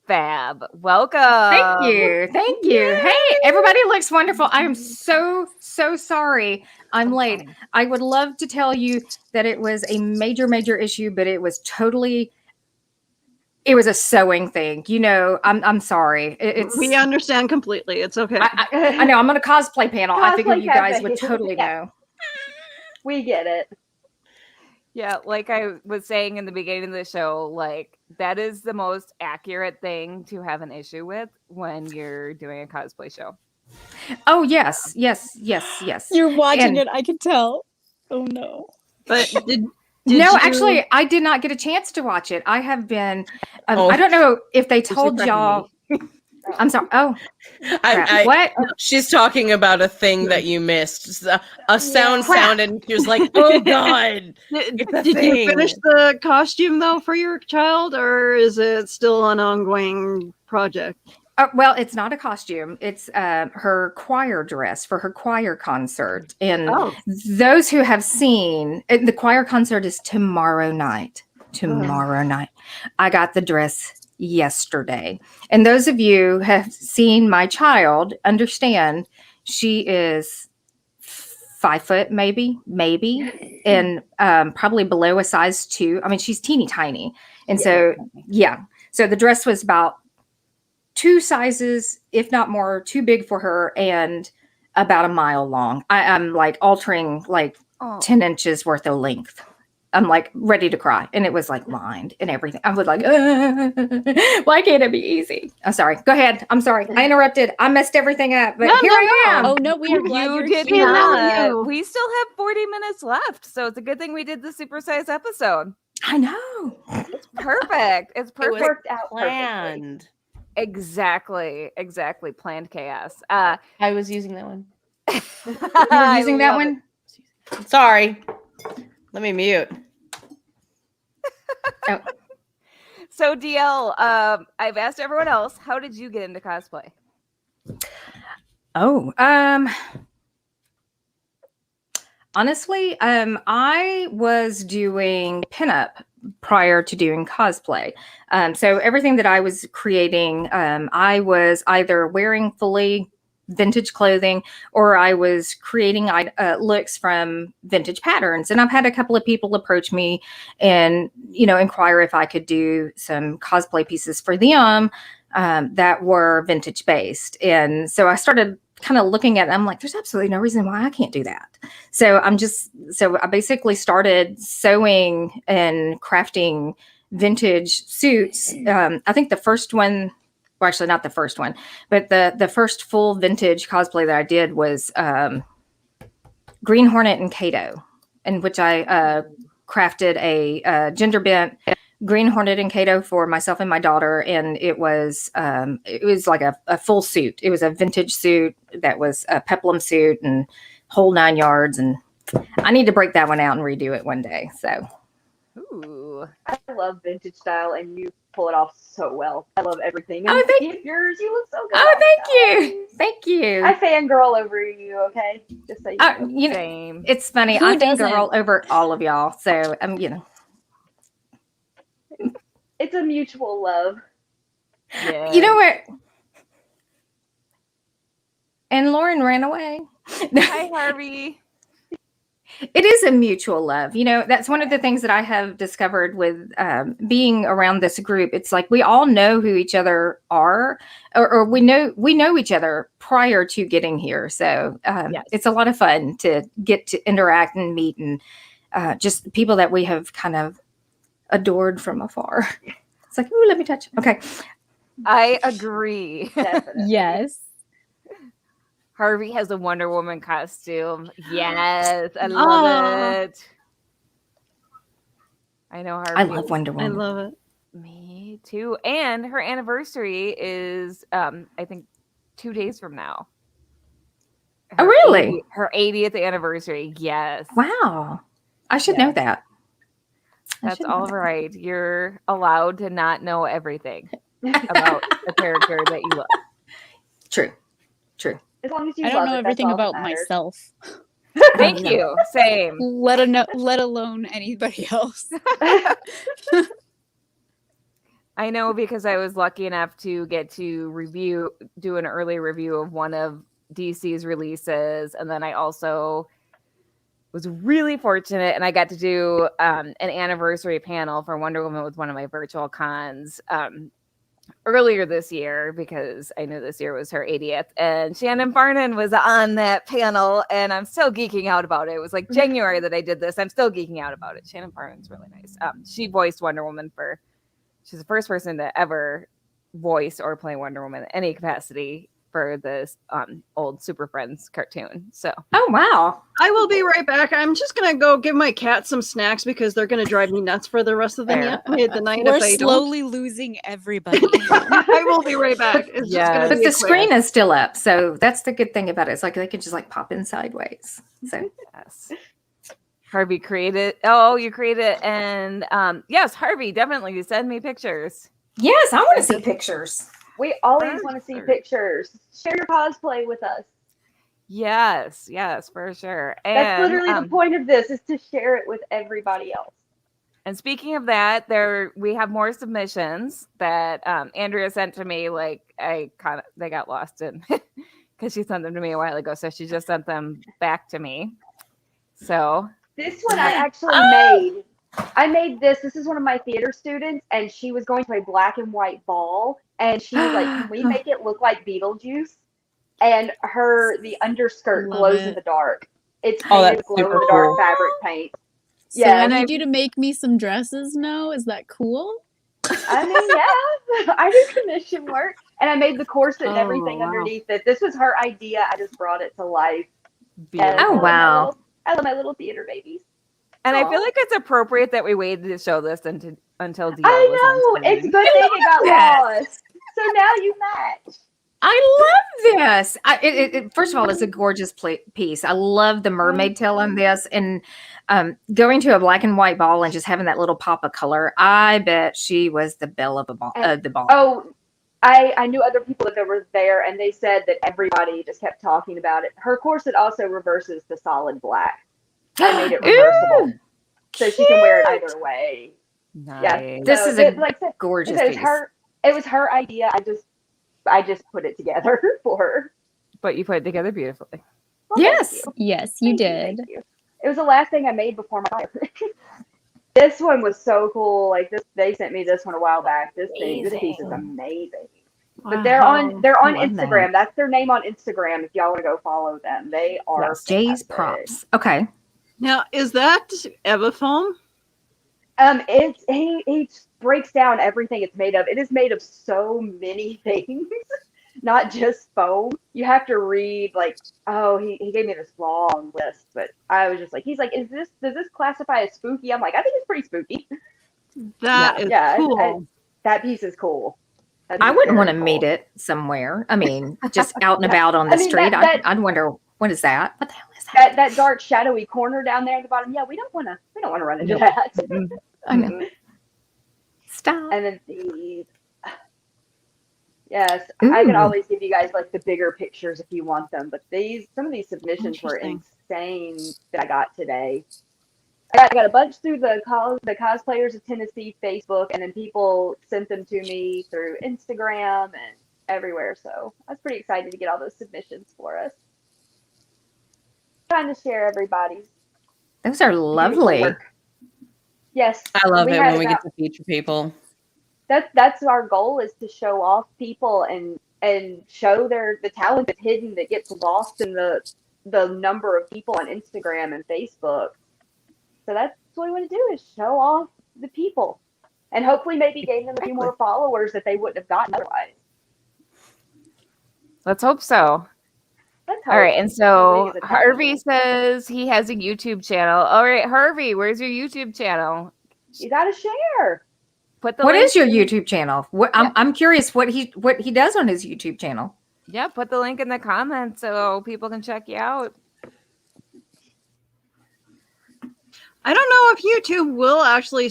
fab. Welcome. Thank you. Hey, everybody looks wonderful. I am so sorry I'm late. I would love to tell you that it was a major issue, but it was a sewing thing. You know, I'm sorry. We understand completely. It's okay. I know. I'm on a cosplay panel. I figured you guys would totally know. We get it. Yeah, like I was saying in the beginning of the show, like that is the most accurate thing to have an issue with when you're doing a cosplay show. Oh yes. You're watching And- it. I can tell. Oh no. But did No, you- actually, I did not get a chance to watch it. I have been. Oh. I don't know if they She's told correcting y'all. I'm sorry. Oh, crap. I, What? she's talking about a thing that you missed. A sound Crap. sounded, and she was like, "Oh God!" It's a did you thing. finish the costume though for your child, or is it still an ongoing project? Well, it's not a costume. It's her choir dress for her choir concert. And those who have seen the choir concert is tomorrow night. I got the dress yesterday. And those of you who have seen my child understand she is 5 foot, maybe, and probably below a size 2. I mean, she's teeny tiny. And so the dress was about 2 sizes, if not more, too big for her and about a mile long. I'm like altering like 10 inches worth of length. I'm like ready to cry. And it was like lined and everything. I was like, why can't it be easy? I'm sorry. Go ahead. I'm sorry. I interrupted. I messed everything up, but here I am. Oh no, we are glad You you're did here. not. We still have 40 minutes left, so it's a good thing we did the supersize episode. I know. Perfect. It's It perfect. was Worked out planned. Exactly. Planned chaos. I was using that one. You were using that one? Sorry. Let me mute. Oh. So DL, I've asked everyone else, how did you get into cosplay? Oh, honestly, I was doing pinup prior to doing cosplay. So everything that I was creating, I was either wearing fully vintage clothing or I was creating looks from vintage patterns. And I've had a couple of people approach me and, inquire if I could do some cosplay pieces for them that were vintage based. And so I started kind of looking at it. I'm like, there's absolutely no reason why I can't do that. So I basically started sewing and crafting vintage suits. I think the first one, well, actually not the first one, but the first full vintage cosplay that I did was Green Hornet and Kato, in which I crafted a gender bent Green Hornet and Kato for myself and my daughter, and it was like a full suit. It was a vintage suit that was a peplum suit and whole 9 yards. And I need to break that one out and redo it one day. So, Ooh. you. I love vintage style, and you pull it off so well. I love everything. Oh, And thank yours. You look so good. Oh, thank guys. you. Thank you. I fangirl over you. Okay, just so you know. You know, Same. it's funny. Who I doesn't? fangirl over all of y'all. So you know. It's a mutual love. Yeah. You know what? And Lauren ran away. Hi, Harvey. It is a mutual love. You know, that's one of the things that I have discovered with being around this group. It's like we all know who each other are, or we know each other prior to getting here. So Yes. it's a lot of fun to get to interact and meet, and just people that we have kind of adored from afar. It's like, ooh, let me touch. Okay. I agree. Definitely. Yes. Harvey has a Wonder Woman costume. Yes, I Aw. love it. I know Harvey. I love Wonder I Woman. love it. Me too. And her anniversary is, I think, 2 days from now. Oh, really? Her 80th anniversary. Yes. Wow. I should know Yes. that. I That's should know all that. right. You're allowed to not know everything about a character that you love. True. True. As long as you I don't love know it, that's everything all that about matters. myself, Thank you. Same. let alone anybody else. I know because I was lucky enough to get to do an early review of one of DC's releases. And then I also was really fortunate and I got to do an anniversary panel for Wonder Woman with one of my virtual cons earlier this year, because I knew this year was her 80th, and Shannon Farnan was on that panel, and I'm still geeking out about it. It was like January that I did this. I'm still geeking out about it. Shannon Farnan's really nice. She voiced Wonder Woman she's the first person to ever voice or play Wonder Woman in any capacity for this old Super Friends cartoon. So Oh, wow. I will be right back. I'm just gonna go give my cat some snacks because they're gonna drive me nuts for the rest of the Fair. night We're if I don't. slowly losing everybody. I will be right back. It's just Yes. gonna But be the a quick- screen is still up. So that's the good thing about it. It's like they could just like pop in sideways. So yes. Harvey created. Oh, you created it. And yes, Harvey, definitely send me pictures. yes, I want to see pictures. We always want to see pictures. Share your cosplay with us. Yes, for sure. And That's literally the point of this, is to share it with everybody else. And speaking of that, we have more submissions that Andrea sent to me. Like they got lost in because she sent them to me a while ago. So she just sent them back to me. So This one I actually made. I made this. This is one of my theater students, and she was going to a black and white ball, and she was like, "Can we make it look like Beetlejuice?" And the underskirt Love glows it. in the dark. It's Oh, painted that's with glow in super the dark cool. fabric paint. So Yeah, I and need you to make me some dresses now. Is that cool? I mean, yeah, I do commission work, and I made the corset and Oh, everything wow. underneath it. This was her idea. I just brought it to life. beautiful. Oh, wow. I love my little theater babies. And I Aw. feel like it's appropriate that we waited to show this until DL I was on know. It's screen. good thing it got Yes. lost. So now you match. I love this. First of all, it's a gorgeous piece. I love the mermaid tail on this, and going to a black and white ball and just having that little pop of color. I bet she was the belle of the ball. Oh, I knew other people that were there, and they said that everybody just kept talking about it. Her corset also reverses to solid black. I made it reversible, Ooh, so she can wear it cute. either way. Nice. Yeah, This so is a like I said, gorgeous it was piece. her. It was her idea. I just put it together for her. But you put it together beautifully. Well, thank Yes. you. Yes, you Thank did. Thank you. It was the last thing I made before my fire. This one was so cool. Like this, they sent me this one a while back. This piece is amazing. But they're on I love Instagram. That's their name on Instagram. If y'all want to go follow them, they are Yes, Jay's fantastic. props. Okay. Now, is that Evafoam? He breaks down everything it's made of. It is made of so many things, not just foam. You have to read he gave me this long list, but I was just like, he's like, does this classify as spooky? I'm like, I think it's pretty spooky. That is cool. That piece is cool. I wouldn't want to meet it somewhere. I mean, just out and about on the street. I'd wonder, what is that? What the hell is that? That dark shadowy corner down there at the bottom. Yeah, we don't want to run into that. I know. Stop. And then these. Yes, I could Ooh. always give you guys like the bigger pictures if you want them, but some of these submissions were Interesting. insane that I got today. I got a bunch through the Cosplayers of Tennessee Facebook, and then people sent them to me through Instagram and everywhere. So I was pretty excited to get all those submissions for us. Trying to share everybody's Those are beautiful lovely. work. Yes, I love it had when we about- get to feature people. That's our goal, is to show off people and show the talent that's hidden, that gets lost in the number of people on Instagram and Facebook. So that's what we want to do, is show off the people, and hopefully maybe gain them a few more followers that they wouldn't have gotten otherwise. Let's hope so. Let's All hope. right, and so League is a Harvey talent. says he has a YouTube channel. All right, Harvey, where's your YouTube channel? You got to share. Put the What link is your in- YouTube channel? What I'm curious what he does on his YouTube channel. Yeah, put the link in the comments so people can check you out. I don't know if YouTube will actually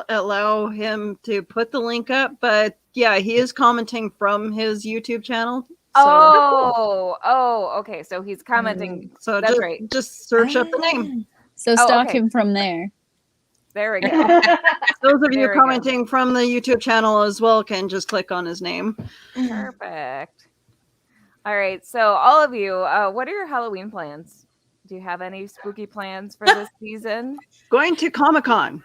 allow him to put the link up, but yeah, he is commenting from his YouTube channel. So, Okay. So he's commenting. so That's just, right. just search up the name. So stalk okay. him from there. There we go. Those of you There we go. commenting from the YouTube channel as well can just click on his name. Perfect. All right. So all of you, what are your Halloween plans? Do you have any spooky plans for this season? Going to Comic-Con.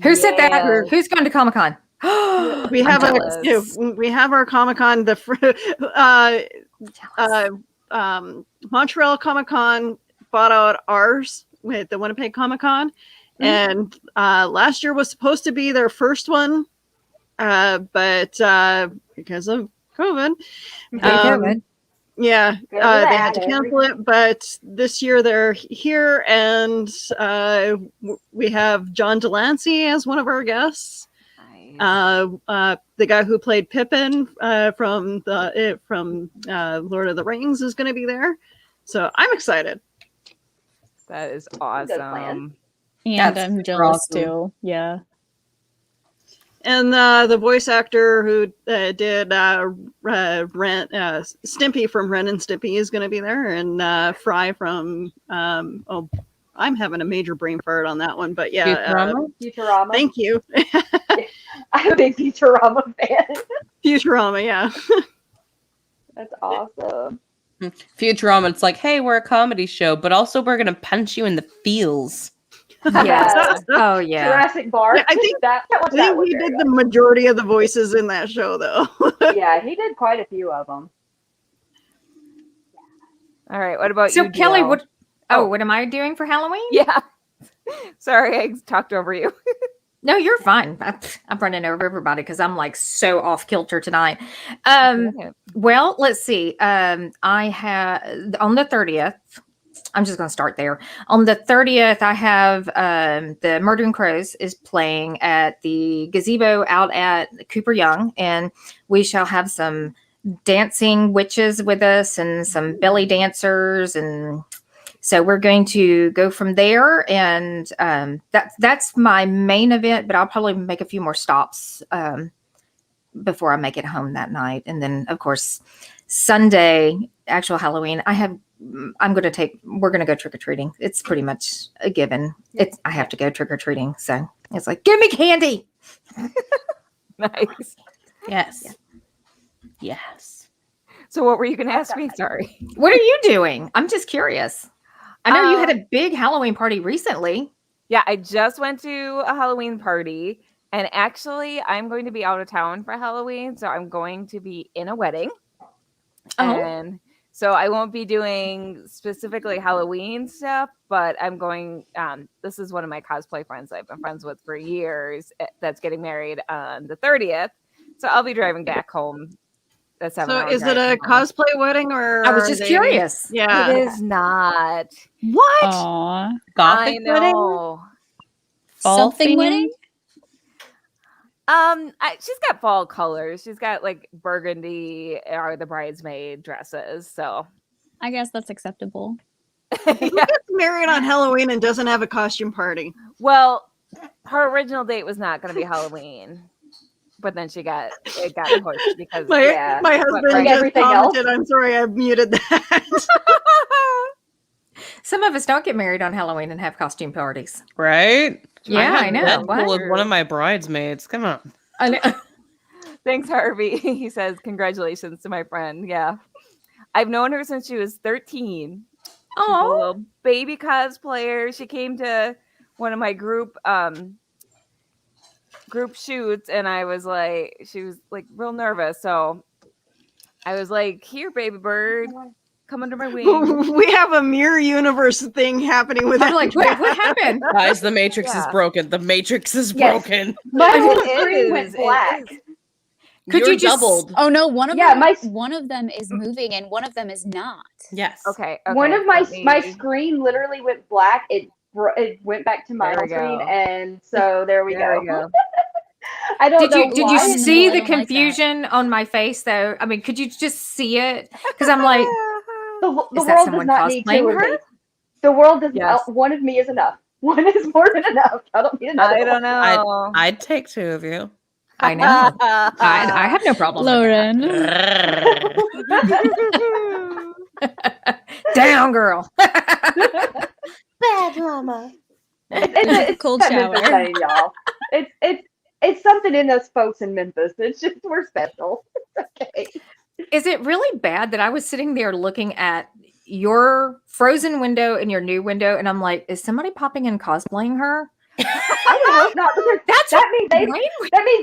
Who said that? Yes. Who's going to Comic-Con? We have jealous. we have our Comic-Con. Montreal Comic-Con bought out ours with the Winnipeg Comic-Con, and last year was supposed to be their first one, but because of COVID, yeah, Good they had to lad, cancel it. But this year they're here, and we have John Delancey as one of our guests. Nice. The guy who played Pippin from Lord of the Rings is going to be there, so I'm excited. That is Good plan. awesome. And That's I'm super jealous awesome. too. Yeah. And the voice actor who did Stimpy from Ren and Stimpy is going to be there, and Fry from I'm having a major brain fart on that one, but yeah, Futurama. thank you, I'm a big Futurama fan. Futurama, yeah. That's awesome. Futurama, it's like, hey, we're a comedy show, but also we're gonna punch you in the feels. Yes. Oh yeah. Jurassic Park. Yeah, I think that I think he did the majority of the voices in that show, though. Yeah, he did quite a few of them. All right. What about So you, Kelly, Jill? what am I doing for Halloween? Yeah. Sorry, I talked over you. No, you're fine. I'm running over everybody because I'm like so off kilter tonight. Well, let's see. I have on the 30th. I'm just going to start there. On the 30th, I have the Murdering Crows is playing at the gazebo out at Cooper Young, and we shall have some dancing witches with us and some belly dancers, and so we're going to go from there. And that's my main event, but I'll probably make a few more stops before I make it home that night. And then, of course, Sunday, actual Halloween, we're going to go trick-or-treating. It's pretty much a given. I have to go trick-or-treating. So it's like, give me candy. Nice. Yes. Yes. So what were you going to ask me? Sorry. What are you doing? I'm just curious. I know you had a big Halloween party recently. Yeah, I just went to a Halloween party, and actually I'm going to be out of town for Halloween, so I'm going to be in a wedding. Oh. And so I won't be doing specifically Halloween stuff, but I'm going, this is one of my cosplay friends I've been friends with for years that's getting married on the 30th. So I'll be driving back home. So is it a cosplay wedding, or I was just curious. Yeah, It is not. What? Aw. Gothic I wedding? know. Fall Something theme? wedding? She's got fall colors. She's got like burgundy are the bridesmaid dresses. So I guess that's acceptable. Who gets married on Halloween and doesn't have a costume party? well, her original date was not going to be Halloween, but then it got pushed because My husband right. just Everything commented, else? I'm sorry, I muted that. Some of us don't get married on Halloween and have costume parties. Right? Yeah, I had know. Deadpool What? with one of my bridesmaids. Come on. I know. Thanks, Harvey. He says, congratulations to my friend. Yeah. I've known her since she was 13. She's a Oh, little baby cosplayer. She came to one of my group shoots, and she was like real nervous. So I was like, here, baby bird, come under my wing. We have a mirror universe thing happening with I'm like, wait, what happened? Guys, the Matrix is Yeah. broken. The Matrix is Yes. broken. My whole It screen is, went it black. is. Could You're you just- doubled? Oh no, one of Yeah, them one of them is moving and one of them is not. Yes. Okay. One of my let my me- screen literally went black. It went back to my There we screen, go. and so there we There go. we go. I don't know Did why. you it's see I the don't like that. confusion on my face though? I mean, could you just see it? Because I'm like, The Is world that does someone not need two cosplaying of her? me. The world does Yes. one of me is enough. One is more than enough. I don't need another. I don't know. I'd take two of you. I know. I have no problem. with that. Down, girl. Bad drama. It's Cold that Memphis shower. thing, y'all. It's something in us folks in Memphis. It's just we're special. It's okay. Is it really bad that I was sitting there looking at your frozen window and your new window, and I'm like, is somebody popping in cosplaying her? I would hope not, because That's that means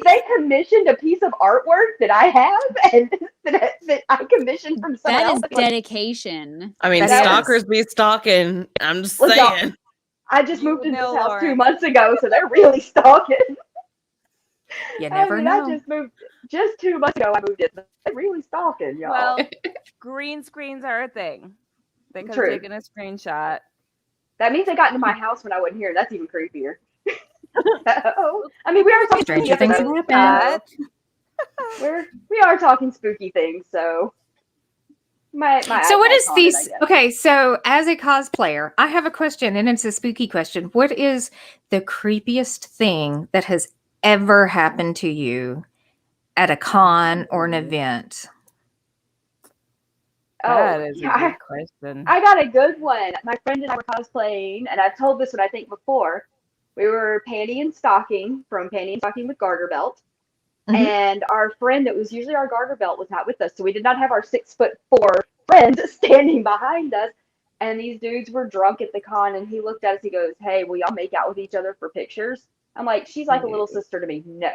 they commissioned a piece of artwork that I have and that I commissioned from someone That is else. dedication. I mean, That stalkers be stalking. I'm just Look, y'all, saying. I just You moved into this know, house Lauren. 2 months ago, so they're really stalking. You never know. I just moved just 2 months ago. I moved in. They're really stalking, y'all. Well, green screens are a thing. They could have True. taken a screenshot. That means they got into my house when I wasn't here. That's even creepier. So, I mean, we are talking Stranger spooky things things, have happened. we are talking spooky things. So my So what iPad's is haunted, these? I guess. Okay, so as a cosplayer, I have a question, and it's a spooky question. What is the creepiest thing that has ever happened to you at a con or an event? That is yeah, a good question. I got a good one. My friend and I were cosplaying, and I've told this one I think before. We were Panty and Stocking from Panty and Stocking with Garter Belt. Mhm. And our friend that was usually our garter belt was not with us. So we did not have our 6'4" friend standing behind us. And these dudes were drunk at the con, and he looked at us, he goes, "Hey, will y'all make out with each other for pictures?" I'm like, she's like a little sister to me. No.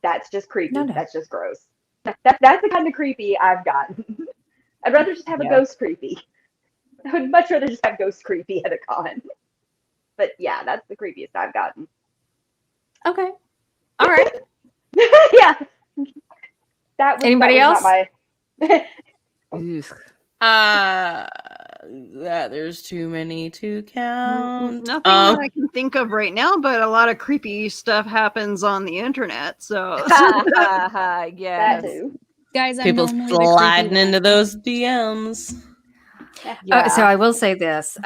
That's just creepy. No. That's just gross. That's the kind of creepy I've gotten. I'd rather just have a ghost creepy. I would much rather just have ghost creepy at a con. But yeah, that's the creepiest I've gotten. Okay. All right. Yeah. Anybody that was not my There's too many to count. Nothing that I can think of right now, but a lot of creepy stuff happens on the internet. So that Yes. too. Guys, I'm People normally the creepy sliding one. into those DMs. So I will say this.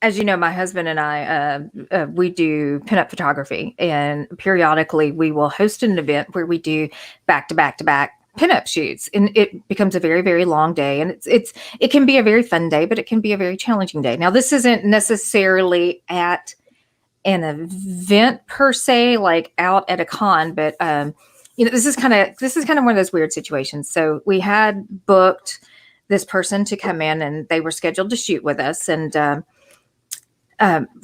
As you know, my husband and I, we do pinup photography, and periodically we will host an event where we do back-to-back-to-back pinup shoots, and it becomes a very, very long day, and it can be a very fun day, but it can be a very challenging day. Now, this isn't necessarily at an event per se, like out at a con, but this is kind of one of those weird situations. So we had booked this person to come in, and they were scheduled to shoot with us, and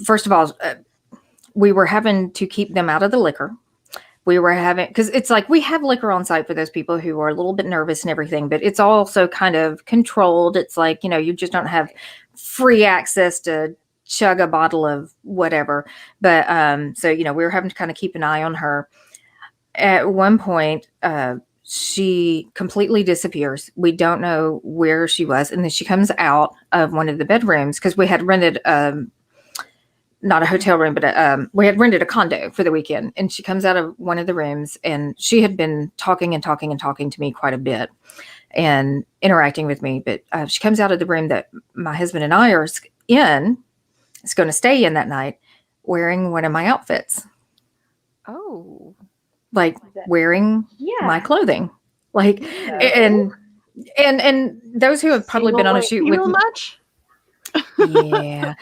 first of all, we were having to keep them out of the liquor. We were having, because it's like we have liquor on site for those people who are a little bit nervous and everything, but it's also kind of controlled. It's like, you just don't have free access to chug a bottle of whatever. But so, we were having to kind of keep an eye on her. At one point, she completely disappears. We don't know where she was. And then she comes out of one of the bedrooms, because we had rented not a hotel room, but we had rented a condo for the weekend. And she comes out of one of the rooms, and she had been talking to me quite a bit and interacting with me. But she comes out of the room that my husband and I are in, is going to stay in that night, wearing one of my outfits. Oh. like wearing my Yeah. clothing. Like, and those who have probably been on a shoot with real much. yeah,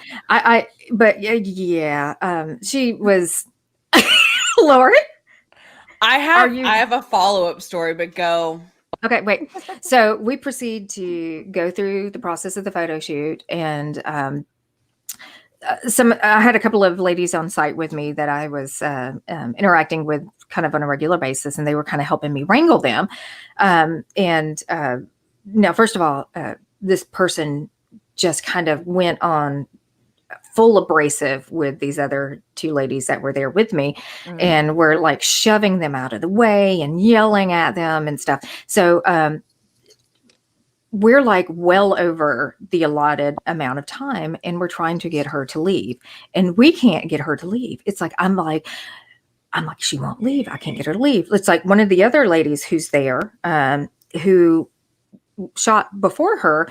but yeah, she was Lauren. I Are you- have a follow-up story, but go. Okay, wait. So we proceed to go through the process of the photo shoot, and I had a couple of ladies on site with me that I was interacting with kind of on a regular basis, and they were kind of helping me wrangle them. Now, first of all, this person just kind of went on full abrasive with these other two ladies that were there with me, and were like shoving them out of the way and yelling at them and stuff. So we're like well over the allotted amount of time, and we're trying to get her to leave, and we can't get her to leave. It's like I'm like she won't leave. I can't get her to leave. It's like one of the other ladies who's there, who shot before her,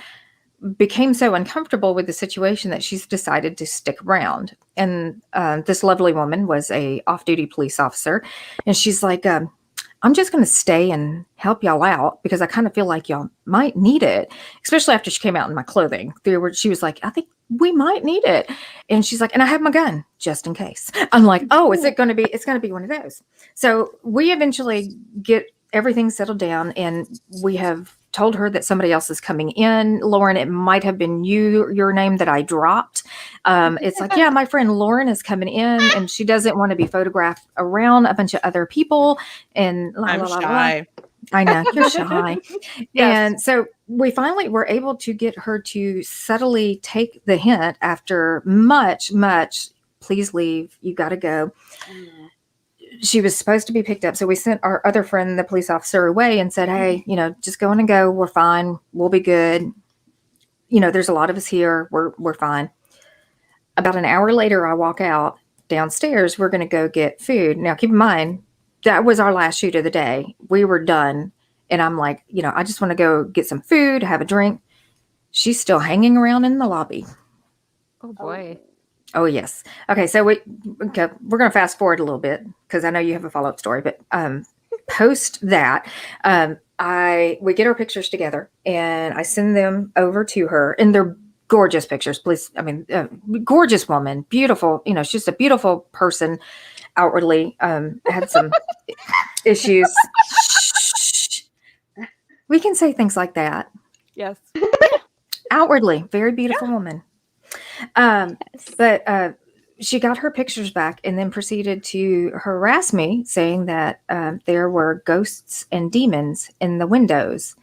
became so uncomfortable with the situation that she's decided to stick around. And this lovely woman was a off-duty police officer, and she's like, I'm just going to stay and help y'all out because I kind of feel like y'all might need it, especially after she came out in my clothing. She was like, I think we might need it. And she's like, and I have my gun just in case. I'm like, oh, is it going to be? It's going to be one of those. So we eventually get everything settled down, and we have told her that somebody else is coming in. Lauren, it might have been your name that I dropped. It's like, yeah, my friend Lauren is coming in, and she doesn't want to be photographed around a bunch of other people. And I'm shy. I know, you're shy. And so we finally were able to get her to subtly take the hint after much, please leave, you got to go. She was supposed to be picked up. So we sent our other friend, the police officer, away and said, hey, just go in and go. We're fine. We'll be good. There's a lot of us here. We're fine. About an hour later, I walk out downstairs. We're going to go get food. Now, keep in mind, that was our last shoot of the day. We were done. And I'm like, I just want to go get some food, have a drink. She's still hanging around in the lobby. Oh, boy. Oh, yes. Okay, so we're going to fast forward a little bit because I know you have a follow-up story. But post that, we get our pictures together, and I send them over to her. And they're gorgeous pictures. Please, gorgeous woman, beautiful. She's just a beautiful person outwardly. Had some issues. We can say things like that. Yes. Outwardly, very beautiful woman. But she got her pictures back and then proceeded to harass me, saying that there were ghosts and demons in the windows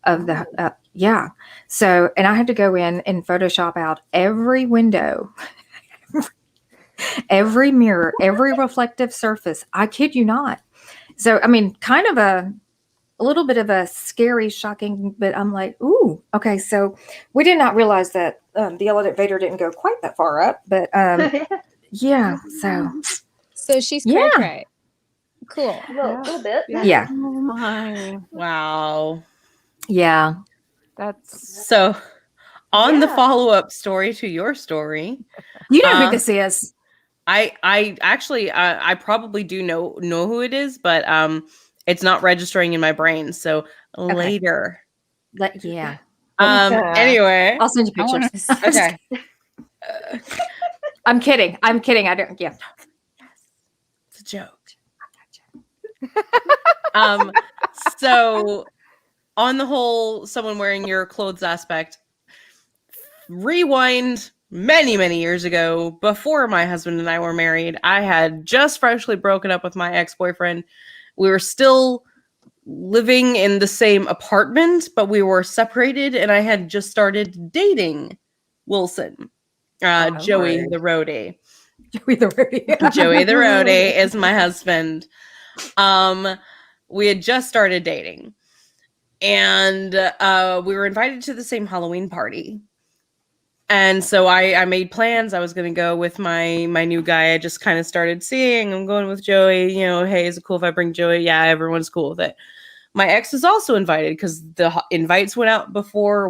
of the So, and I had to go in and Photoshop out every window, every mirror, every reflective surface. I kid you not. So, kind of a little bit of a scary, shocking, but I'm like, ooh, okay. So we did not realize that the elevator didn't go quite that far up, but yeah. So she's cray. Cool. A little bit. Yeah. Oh my! Wow. Yeah. That's So on the follow-up story to your story, you know who this is. I actually I probably do know who it is, but it's not registering in my brain. So later. Yeah. Anyway, I'll send you pictures. okay. I'm kidding. I don't. Yeah. It's a joke. So on the whole, someone wearing your clothes aspect, rewind many years ago, before my husband and I were married, I had just freshly broken up with my ex-boyfriend. We were still living in the same apartment, but we were separated, and I had just started dating Wilson. Joey the roadie. Joey the roadie. Joey the roadie is my husband. We had just started dating, and we were invited to the same Halloween party. And so I made plans. I was going to go with my new guy. I just kind of started seeing. I'm going with Joey. Hey, is it cool if I bring Joey? Yeah, everyone's cool with it. My ex was also invited because the invites went out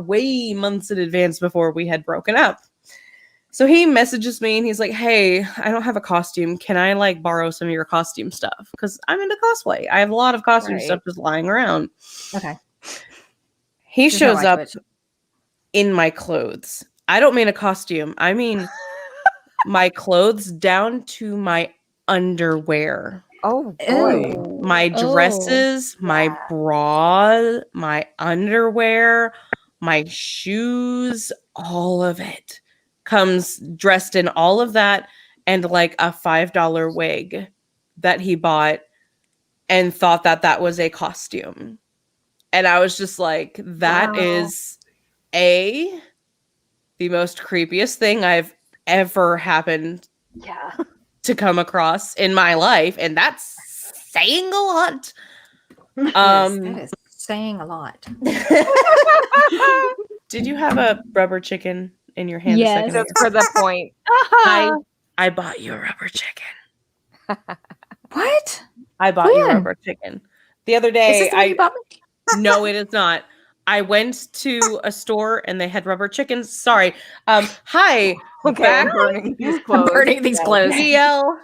way months in advance before we had broken up. So he messages me and he's like, "Hey, I don't have a costume. Can I like borrow some of your costume stuff? Because I'm into cosplay. I have a lot of costume Right. stuff just lying around." Okay. He There's no shows up language. in my clothes. I don't mean a costume. I mean my clothes down to my underwear, Oh boy. Ew. my dresses, my Yeah. bra, my underwear, my shoes, all of it comes dressed in all of that and like a $5 wig that he bought and thought that that was a costume. And I was just like, that Wow. is the most creepiest thing I've ever happened Yeah. to come across in my life, and that's saying a lot. Yes, that is saying a lot. Did you have a rubber chicken in your hand? Yes. A second Just for the point. I bought you a rubber chicken. What? I bought you a When? rubber chicken the other Is day. this the one you bought me? No, it is not. I went to a store and they had rubber chickens. Sorry. Hi. Okay, back- I'm burning these I'm clothes. burning these clothes. DL.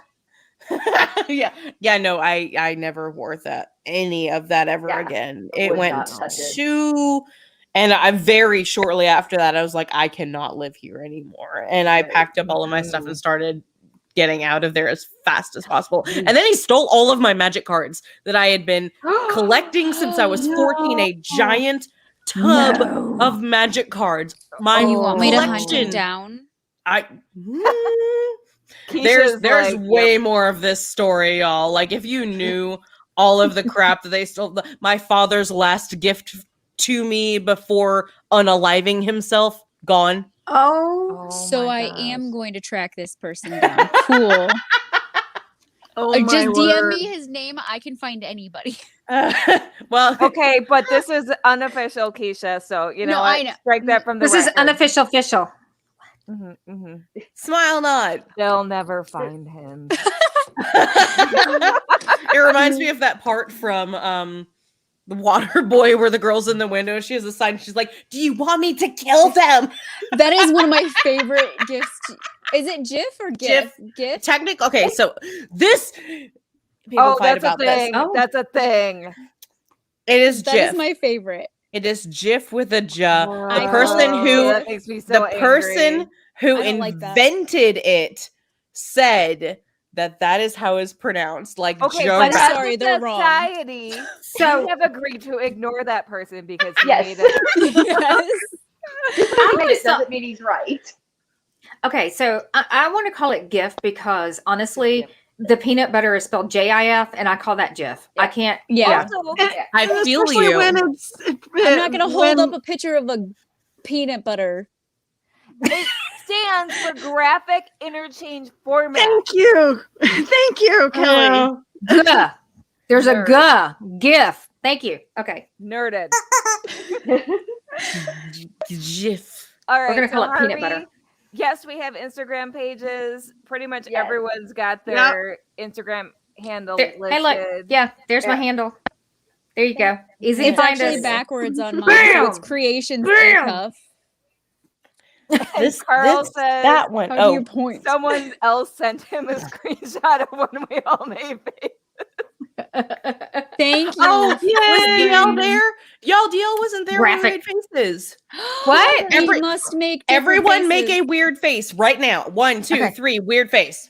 yeah. No, I never wore any of that ever Yeah, again. I It would went not touch it. to, and I very shortly after that, I was like, I cannot live here anymore, and I Right. packed up all of my stuff and started getting out of there as fast as possible. And then he stole all of my magic cards that I had been collecting since I was 14, a giant tub No. of magic cards. My And you want me to hunt you collection. down? Keisha's There's like, way more of this story, y'all. Like if you knew all of the crap that they stole, my father's last gift to me before unaliving himself, gone. Oh. So my I gosh. am going to track this person down. Cool. Oh Or my just DM word. me his name. I can find anybody. Well, Okay, but this is unofficial, Keisha. So you know, No, what? I know. Strike that from the This is record. unofficial official. smile not. They'll never find him. It reminds me of that part from the Water Boy where the girl's in the window. She has a sign. She's like, "Do you want me to kill them?" That is one of my favorite gifts. Is it GIF or GIF? GIF? Technical. Okay, so this. People Oh, fight that's a about this. thing. Oh. That's a thing. It is That GIF. is my favorite. It is GIF with a J. I The person love who that makes me so the person angry. who I don't like that. invented it said that is how it's pronounced. Like Okay, Joe. but I'm as sorry, a they're wrong. society, So we have agreed to ignore that person because he Yes. made it. Yes. I mean, always it doesn't mean he's right. okay, so I want to call it GIF because honestly, the peanut butter is spelled JIF, and I call that GIF. I can't. Yeah. Also, I And feel especially you. when I'm not going to hold up a picture of a peanut butter. it stands for graphic interchange format. Thank you. Thank you, Kelly. Guh. There's a Nerd. guh. GIF. Thank you. Okay. Nerded. GIF. All right, gonna so call it peanut Harvey, butter. Yes, we have Instagram pages. Pretty much Yes. everyone's got their Instagram handle There, listed. hey, look. Yeah, there's my Yeah. handle. There you go. Easy to It's find actually us. backwards on mine. So it's Bam! creations Bam! cuff. This, Carl this says- that one. How do Oh, you point? Someone else sent him a screenshot of when we all made it. Thank you. oh, was Yay. DL there? Y'all, DL wasn't there when we Graphic. made faces. What? We Every- must make different Everyone make faces. a weird face right now. 1, 2, Okay. 3, weird face.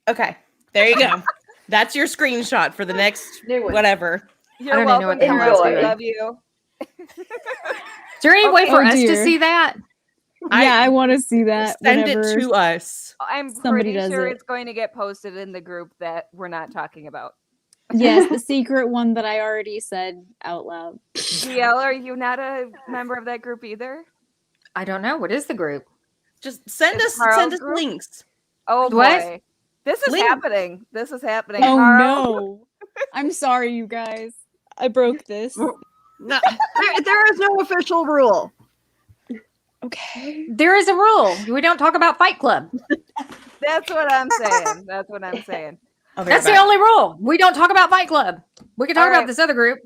Okay, there you go. That's your screenshot for the next New one. whatever. You're don't even know welcome, what the hell Carol. I was We doing. love you. Is there any way Okay. for Oh, us to dear. see that? Yeah, I want to see that. Send whenever. it to us. I'm Somebody pretty does sure it. it's going to get posted in the group that we're not talking about. Yes, the secret one that I already said out loud. DL, are you not a member of that group either? I don't know. What is the group? Just send Is us Carl's group? links. Oh What? boy. This is Link. happening. This is happening. Oh Carl. no. I'm sorry, you guys. I broke this. No, there is no official rule. Okay. There is a rule. We don't talk about Fight Club. That's what I'm saying. That's what I'm saying. I'll be That's right the only rule. We don't talk about Fight Club. We can talk All about right. this other group.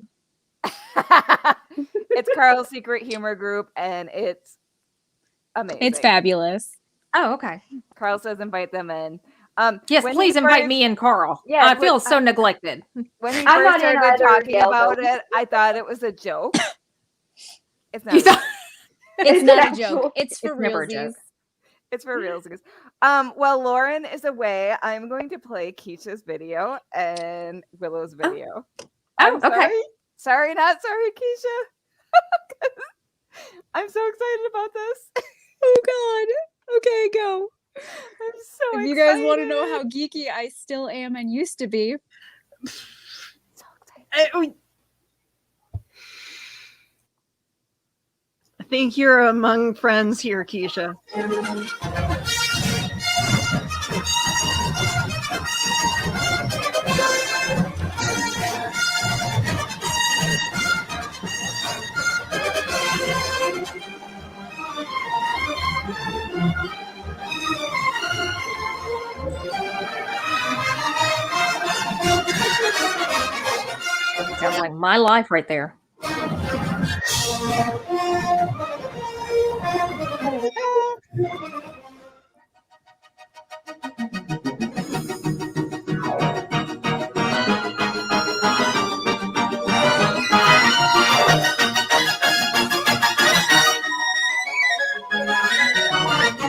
It's Carl's secret humor group, and it's amazing. It's fabulous. Oh, okay. Carl says invite them in. Yes, when please he invite first- me and Carl. Yeah, I feel so neglected. When he I'm first not in started either talking of about those. it, I thought it was a joke. It's not. You a thought- It's It's not a actual- joke. It's for It's never a realsies. joke. It's for realsies. While Lauren is away, I'm going to play Keisha's video and Willow's video. I'm okay. sorry. Sorry, not sorry, Keisha. I'm so excited about this. Oh God. Okay, go. I'm so If excited. you guys want to know how geeky I still am and used to be, So excited. I think you're among friends here, Keisha. Sounds like my life right there.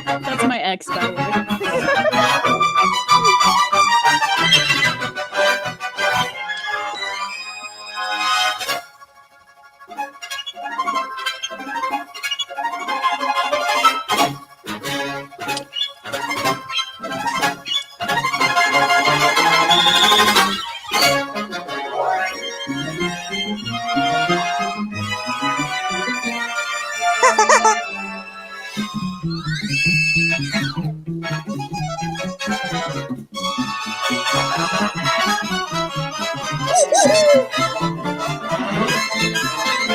that's my ex, by the way.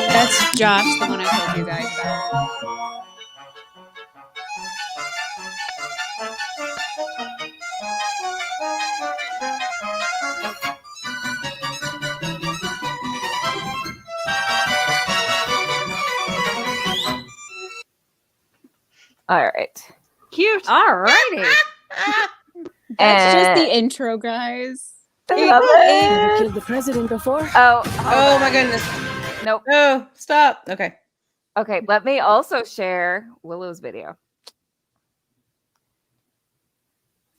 That's Josh, the one I told you guys about. All right. Cute. All righty. That's just And- the intro, guys. I love it. Killed the president before? Oh, Oh my goodness. Nope. No, stop. Okay. Okay, let me also share Willow's video.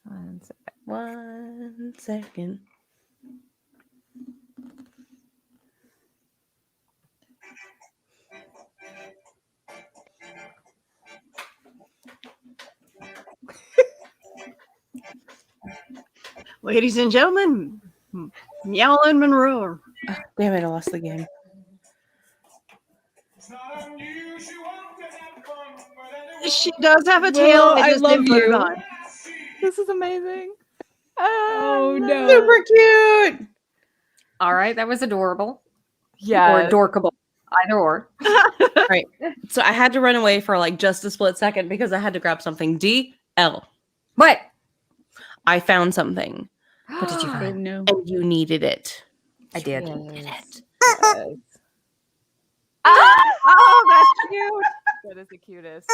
1 second. 1 second. Ladies and gentlemen, Meowlin Monroe. Damn it, I lost the game. She does have a tail. Will, I just love didn't put it you. on. This is amazing. Oh, no. Super cute. All right, that was adorable. Yeah. Or adorkable. Either or. Right. So I had to run away for like just a split second because I had to grab something. DL. What? I found something. What did you Oh, find? no. And you needed it. I did. Yes. Oh, that's cute. That is the cutest.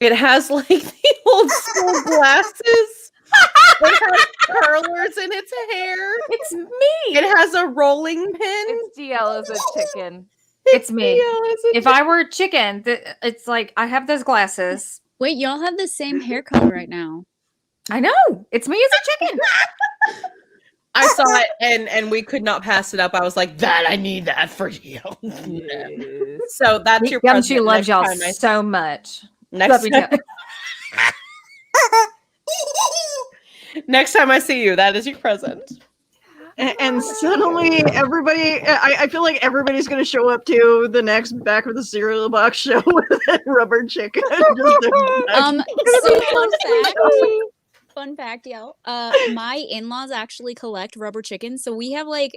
It has like the old school glasses. It has curlers in its hair. It's me. It has a rolling pin. It's DL as a chicken. It's me. DL as a If I were a chicken, it's like I have those glasses. Wait, y'all have the same hair color right now. I know. It's me as a chicken. I saw it and we could not pass it up. I was like, that I need that for you. So that's your Gumshoe present loves next y'all time I- so much. next Love you, time, Joe. next time I see you, that is your present. And suddenly everybody, I feel like everybody's going to show up to the next Back of the Cereal Box show with that rubber chicken. So fun fact, y'all. My in-laws actually collect rubber chickens, so we have like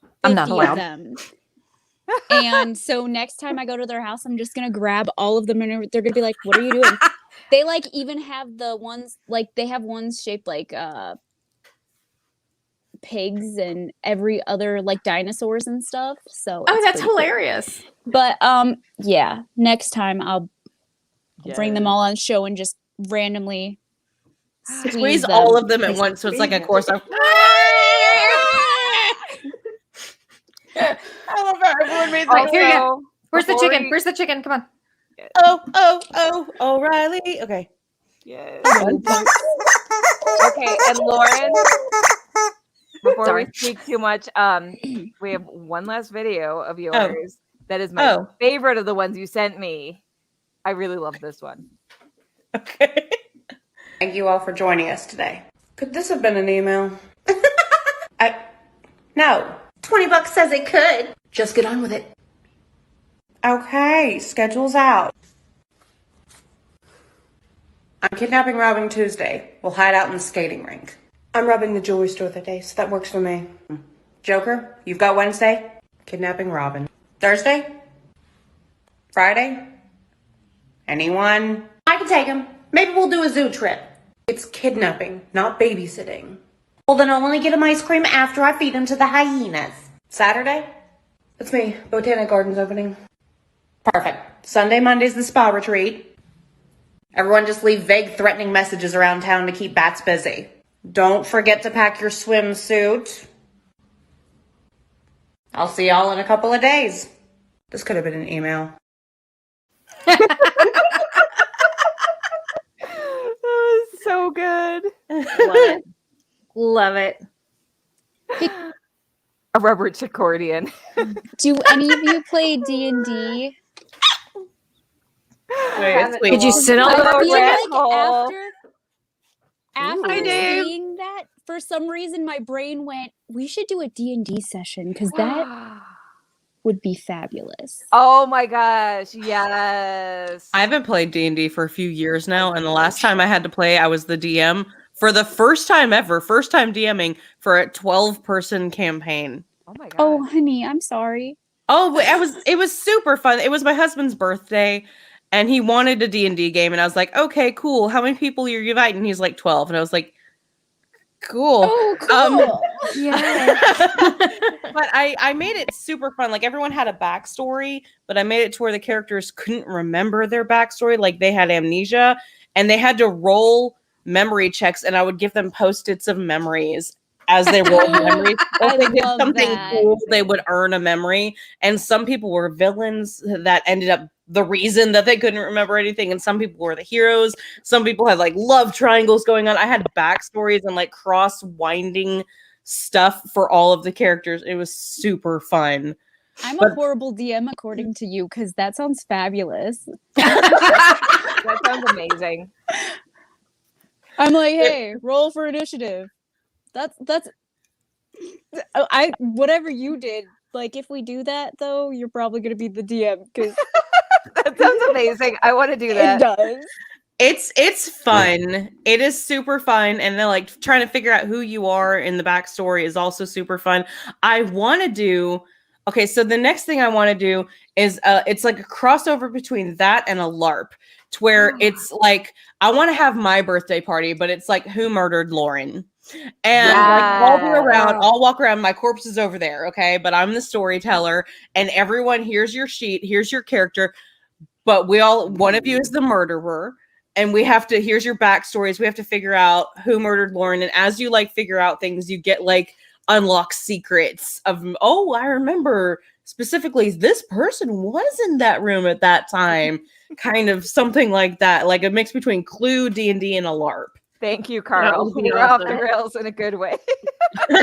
50 I'm not of allowed. them. And so next time I go to their house, I'm just gonna grab all of them, and they're gonna be like, "What are you doing?" They like even have the ones like they have ones shaped like pigs and every other like dinosaurs and stuff. So Oh, it's that's pretty cool. hilarious. But yeah, next time I'll bring them all on the show and just randomly Squeeze them. all of them at once, so it's like a course of. I love how everyone made All right, here you Also, go. Where's the before chicken? we- Where's the chicken? Come on. Oh, O'Reilly. Okay. Yes. Oh, Okay, and Lauren, before Sorry. we speak too much, we have one last video of yours that is my Oh. favorite of the ones you sent me. I really love this one. Okay. Thank you all for joining us today. Could this have been an email? No. $20 says it could. Just get on with it. Okay, schedule's out. I'm kidnapping robbing Tuesday. We'll hide out in the skating rink. I'm robbing the jewelry store that day, so that works for me. Joker, you've got Wednesday? Kidnapping Robin. Thursday? Friday? Anyone? I can take him. Maybe we'll do a zoo trip. It's kidnapping, not babysitting. Well, then I'll only get him ice cream after I feed him to the hyenas. Saturday? That's me. Botanic Gardens opening. Perfect. Sunday, Monday's the spa retreat. Everyone just leave vague threatening messages around town to keep bats busy. Don't forget to pack your swimsuit. I'll see y'all in a couple of days. This could have been an email. That was so good. Love it. Love it. A rubber accordion. do any of you play D&D? Did you sit on I the feel rat like hole. after Hi, Dave. seeing that, for some reason my brain went, we should do a D&D session because that would be fabulous. Oh my gosh, yes. I haven't played D&D for a few years now, and the last time I had to play, I was the DM for the first time ever, first time DMing for a 12-person campaign. Oh my god. Oh, honey, I'm sorry. Oh, it was super fun. It was my husband's birthday, and he wanted a D&D game, and I was like, okay, cool. How many people are you inviting? And he's like, 12. And I was like, cool. Oh, cool. Yeah. But I made it super fun. Like, everyone had a backstory, but I made it to where the characters couldn't remember their backstory. Like, they had amnesia, and they had to roll memory checks, and I would give them post-its of memories as they rolled memories. Or I if they did love something that. cool, they would earn a memory. And some people were villains that ended up the reason that they couldn't remember anything. And some people were the heroes. Some people had like love triangles going on. I had backstories and like cross-winding stuff for all of the characters. It was super fun. I'm But- a horrible DM according to you because that sounds fabulous. That sounds amazing. I'm like, hey, roll for initiative. That's I whatever you did. Like, if we do that though, you're probably gonna be the DM because That sounds amazing. I want to do it that. does. It's fun. It is super fun. And then like trying to figure out who you are in the backstory is also super fun. I want to do so the next thing I want to do is it's like a crossover between that and a LARP to where it's like I want to have my birthday party, but it's like who murdered Lauren. And like I'll walk around, my corpse is over there, okay? But I'm the storyteller, and everyone, here's your sheet, here's your character, but one of you is the murderer, and here's your backstories. We have to figure out who murdered Lauren, and as you like figure out things, you get like unlock secrets of, oh, I remember specifically this person was in that room at that time, kind of something like that, like a mix between Clue, D&D, and a LARP. Thank you, Carl. would be You're off the awesome. rails in a good way. Okay,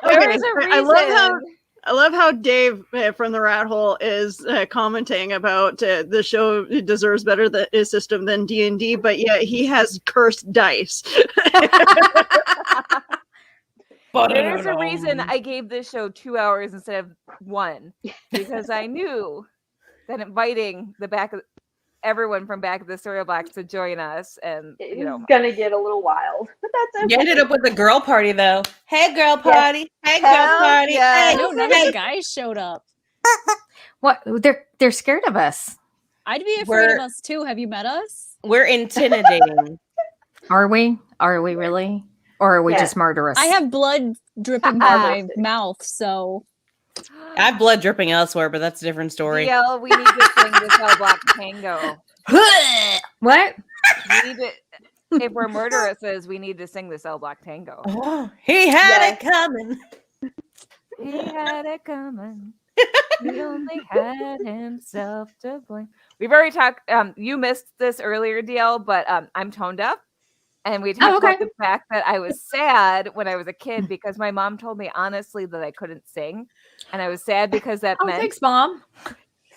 There is a reason. I love how Dave from the Rat Hole is commenting about the show deserves better system than D&D, but yet he has cursed dice. There's a reason I gave this show 2 hours instead of 1, because I knew that inviting everyone from back of the Story Blocks to join us, and It's gonna get a little wild, but that's okay. You ended up with a girl party though. Hey, girl Yes. party. Hey, girl Hell party. yes. Hey, No, none of the guys showed up. What? They're scared of us. I'd be afraid of us too. Have you met us? We're intimidating. Are we? Are we really? Or are we Yes. just murderous? I have blood dripping from my mouth, so I have blood dripping elsewhere, but that's a different story. DL, we need to sing the cell block tango. What? We need to, if we're murderesses, we need to sing the cell block tango. Oh, he had it coming. He had it coming. He only had himself to blame. We've already talked. You missed this earlier, DL, but I'm tone deaf, and we talked about the fact that I was sad when I was a kid because my mom told me honestly that I couldn't sing, and I was sad because that meant. Thanks, Mom.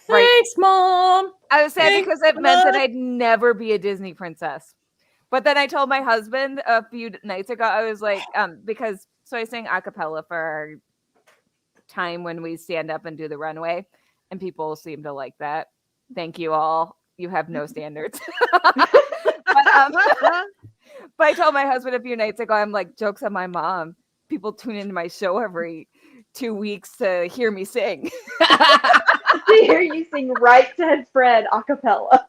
Right. Thanks, Mom. I was sad because it meant that I'd never be a Disney princess. But then I told my husband a few nights ago, I was like, because I sing a cappella for our time when we stand up and do the runway, and people seem to like that. Thank you all. You have no standards. but I told my husband a few nights ago, I'm like, jokes on my mom. People tune into my show every 2 weeks to hear me sing. To hear you sing Right Said Fred a cappella.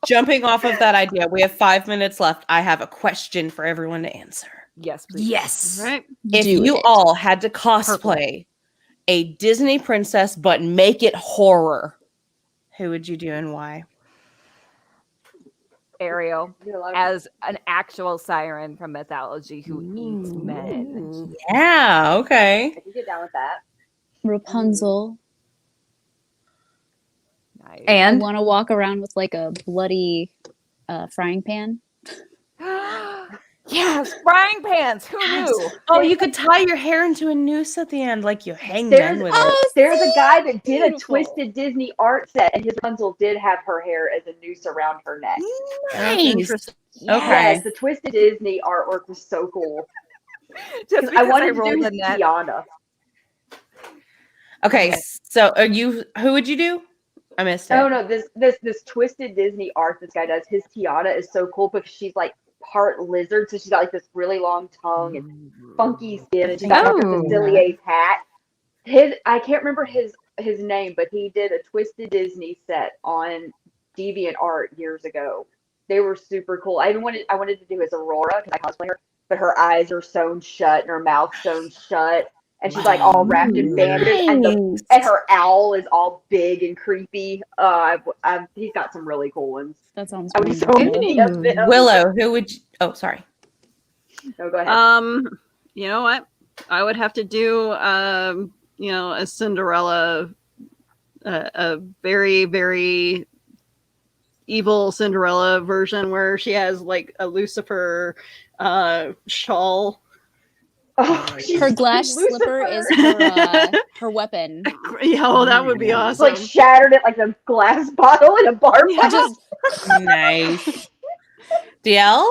Jumping off of that idea, we have 5 minutes left. I have a question for everyone to answer. Yes, please. Yes. Right. If you all had to cosplay a Disney princess but make it horror, who would you do and why? Ariel as an actual siren from mythology who eats men. Yeah, okay. I can get down with that. Rapunzel. Nice. I And want to walk around with like a bloody frying pan. Yes, frying pans. Who knew? Oh, you could tie your hair into a noose at the end, like you hang There's, men with it. there's a guy that did a Beautiful. twisted Disney art set, and his Rapunzel did have her hair as a noose around her neck. Nice. Interesting. Okay. Yes, the twisted Disney artwork was so cool. Just I because wanted to rolled do the net. Tiana. Okay, so are you? Who would you do? I missed it. Oh no, this twisted Disney art this guy does. His Tiana is so cool because she's like part lizard, so she's got like this really long tongue and funky skin, and she's got like Oh. a Facilier's hat. I can't remember his name, but he did a twisted Disney set on DeviantArt years ago. They were super cool. I wanted to do his Aurora because I cosplay her, but her eyes are sewn shut and her mouth sewn shut, and she's like all wrapped in bandages, and her owl is all big and creepy. He's got some really cool ones. That sounds I would so wonderful. many of them. Willow, who would you? Oh, sorry. No, go ahead. You know what? I would have to do a Cinderella, a very, very evil Cinderella version where she has like a Lucifer shawl. Oh, Her glass Lucifer. slipper is her weapon. Yeah, that would be It's awesome. like shattered it like a glass bottle in a bar. I just Nice. DL?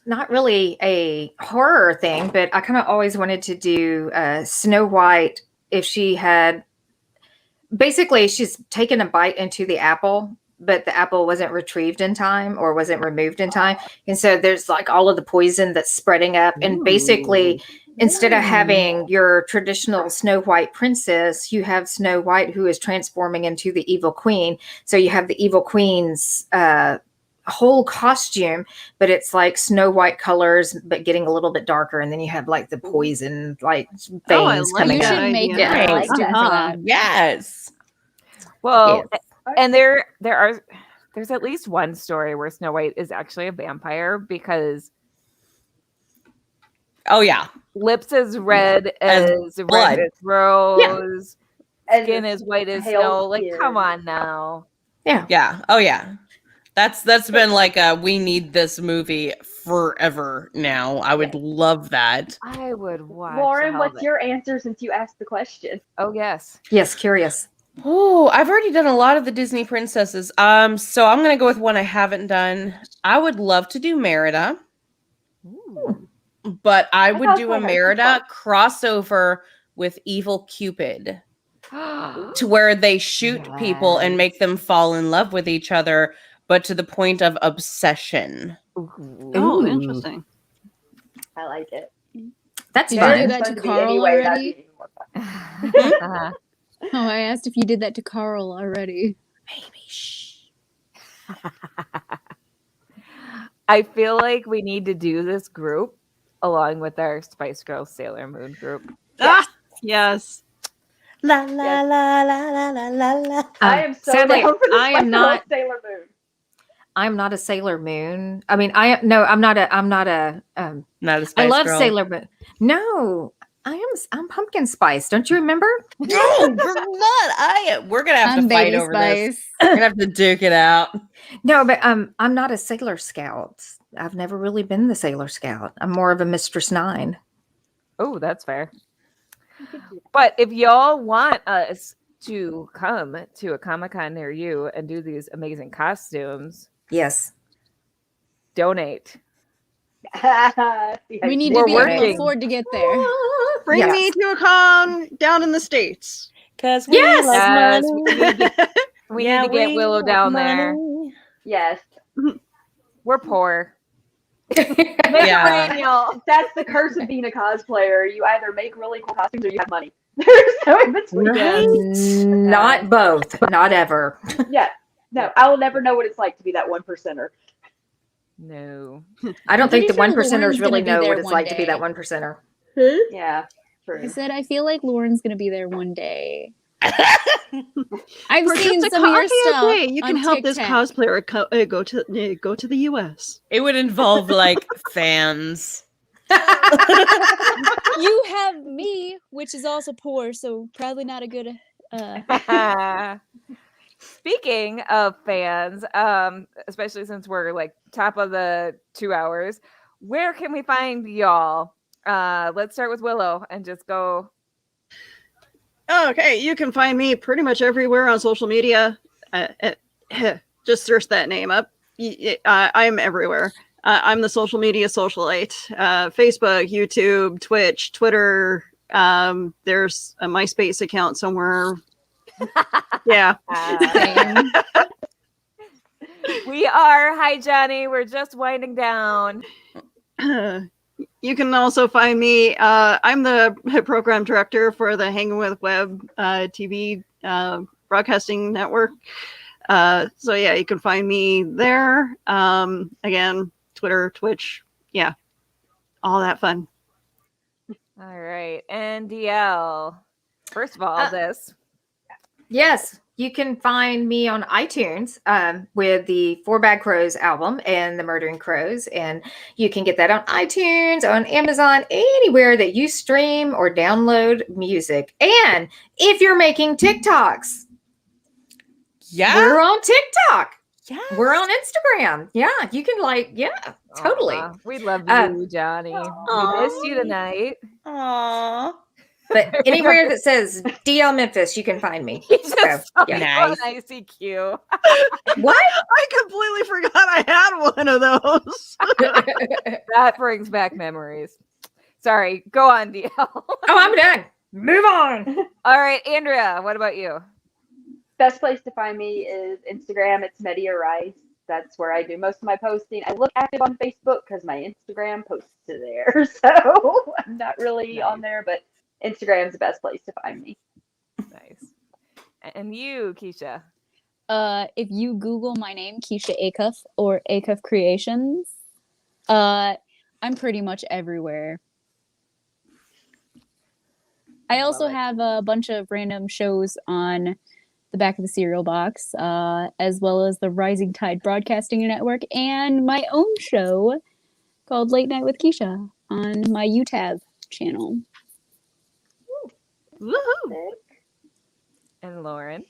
not really a horror thing, but I kind of always wanted to do Snow White if she had. Basically, she's taken a bite into the apple, but the apple wasn't retrieved in time or wasn't removed in time. And so there's like all of the poison that's spreading up. And basically, instead of having your traditional Snow White princess, you have Snow White who is transforming into the evil queen. So you have the evil queen's whole costume, but it's like Snow White colors, but getting a little bit darker. And then you have like the poison, like veins like coming you that out. should make idea. a I like costume that. for that. Yes. Well, and there's at least one story where Snow White is actually a vampire because Oh, yeah. lips as red as blood. rose, And skin as white as pale snow. Like, skin. come on now. Yeah. Oh, yeah. That's been like we need this movie forever now. I would love that. I would watch. Lauren, what's Velvet. your answer since you asked the question? Oh yes. Yes, curious. Oh, I've already done a lot of the Disney princesses. So I'm gonna go with one I haven't done. I would love to do Merida, but I would do a cosplay her. Merida crossover with Evil Cupid, to where they shoot people and make them fall in love with each other, but to the point of obsession. Oh, interesting. I like it. That's Did fun. you do that Fun to be Carl anyway, that'd already? be even more fun. Uh-huh. Oh, I asked if you did that to Carl already. Baby, shh. I feel like we need to do this group along with our Spice Girls Sailor Moon group. Ah, yes. La la la la la la la la. I am so sadly, down for the I am Spice not. Girls Sailor Moon. I'm not a Sailor Moon. I mean, I'm not a. Not a Spice I love Girl. Sailor Moon. No, I'm pumpkin spice. Don't you remember? No, you're not. We're gonna have to I'm fight Baby over this. Spice. We're gonna have to duke it out. No, but I'm not a Sailor Scout. I've never really been the Sailor Scout. I'm more of a Mistress Nine. Oh, that's fair. But if y'all want us to come to a Comic-Con near you and do these amazing costumes, Yes. donate. We need We're to be able working. to afford to get there. Bring Yes. me to a con down in the States. Cause we Yes! love Yes, money. We need to get Willow down there. Yes. We're poor. Yeah. Y'all, that's the curse of being a cosplayer. You either make really cool costumes or you have money. There's no in between. Not both. Not ever. Yeah. No, I will never know what it's like to be that 1%er. No. I don't think the pretty sure 1%ers Lauren's really gonna be know there what it's one like to be day. that 1%er. Yeah. True. I said I feel like Lauren's gonna be there one day. I've For seen just a some of your okay, stuff. okay, you can on help this TikTok. cosplayer go to the U.S. It would involve like fans. You have me, which is also poor, so probably not a good. Speaking of fans, especially since we're like top of the 2 hours, where can we find y'all? Let's start with Willow and just go. Okay, you can find me pretty much everywhere on social media. Just search that name up. I'm everywhere. I'm the social media socialite. Facebook, YouTube, Twitch, Twitter. There's a MySpace account somewhere. Yeah. We are. Hi, Johnny. We're just winding down. You can also find me. I'm the program director for the Hanging with Web TV broadcasting network. So yeah, you can find me there. Again, Twitter, Twitch, yeah, all that fun. All right. And DL. First of all, this. Yes, you can find me on iTunes with the Four Bad Crows album and the Murdering Crows. And you can get that on iTunes, on Amazon, anywhere that you stream or download music. And if you're making TikToks, Yeah. we're on TikTok. Yeah. We're on Instagram. Yeah, you can totally. Aw, we love Uh, you, Johnny. We aw. missed you tonight. Aww. But anywhere that says DL Memphis, you can find me. He just So, saw yeah. me Nice. on ICQ. What? I completely forgot I had one of those. That brings back memories. Sorry, go on, DL. Oh, I'm done. Move on. All right, Andrea, what about you? Best place to find me is Instagram. It's Media Rice. That's where I do most of my posting. I look active on Facebook because my Instagram posts to there. So I'm not really on there, but Instagram's the best place to find me. Nice. And you, Keisha. If you Google my name, Keisha Acuff or Acuff Creations, I'm pretty much everywhere. I also Love it. have a bunch of random shows on the back of the cereal box, as well as the Rising Tide Broadcasting Network and my own show called Late Night with Keisha on my UTAB channel. Woohoo! And Lauren.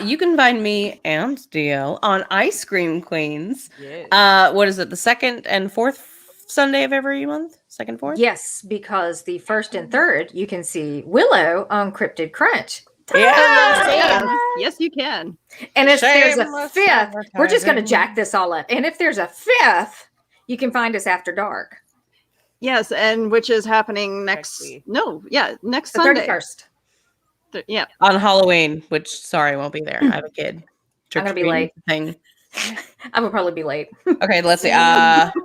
You can find me and DL on Ice Cream Queens. Yes. What is it? The second and fourth Sunday of every month? Second, fourth? Yes, because the first and third, you can see Willow on Cryptid Crunch. Yeah. Yes, you can. And if there's a Shameless fifth, we're just going to advertising. jack this all up. And if there's a fifth, you can find us after dark. Yes, and which is happening next. Next week. No, yeah, next The Sunday. 31st. Yeah. On Halloween, which sorry, I won't be there. I have a kid. I'm gonna be Trick-or-treating late. Thing. I will probably be late. Okay, let's see.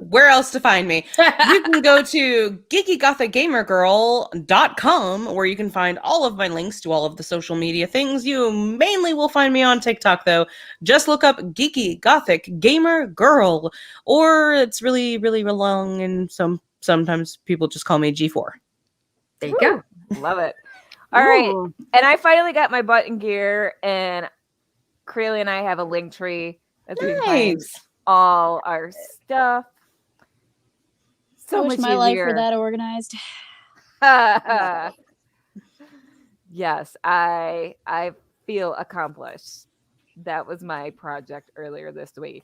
Where else to find me? You can go to geekygothicgamergirl.com where you can find all of my links to all of the social media things. You mainly will find me on TikTok though. Just look up Geeky Gothic Gamer Girl, or it's really, really long and some sometimes people just call me G4. There you go. Love it. All right. Ooh. And I finally got my button gear, and Crayle and I have a link tree that we can find Nice. all our stuff. I So wish much my life were easier. that organized. Yes, I feel accomplished. That was my project earlier this week.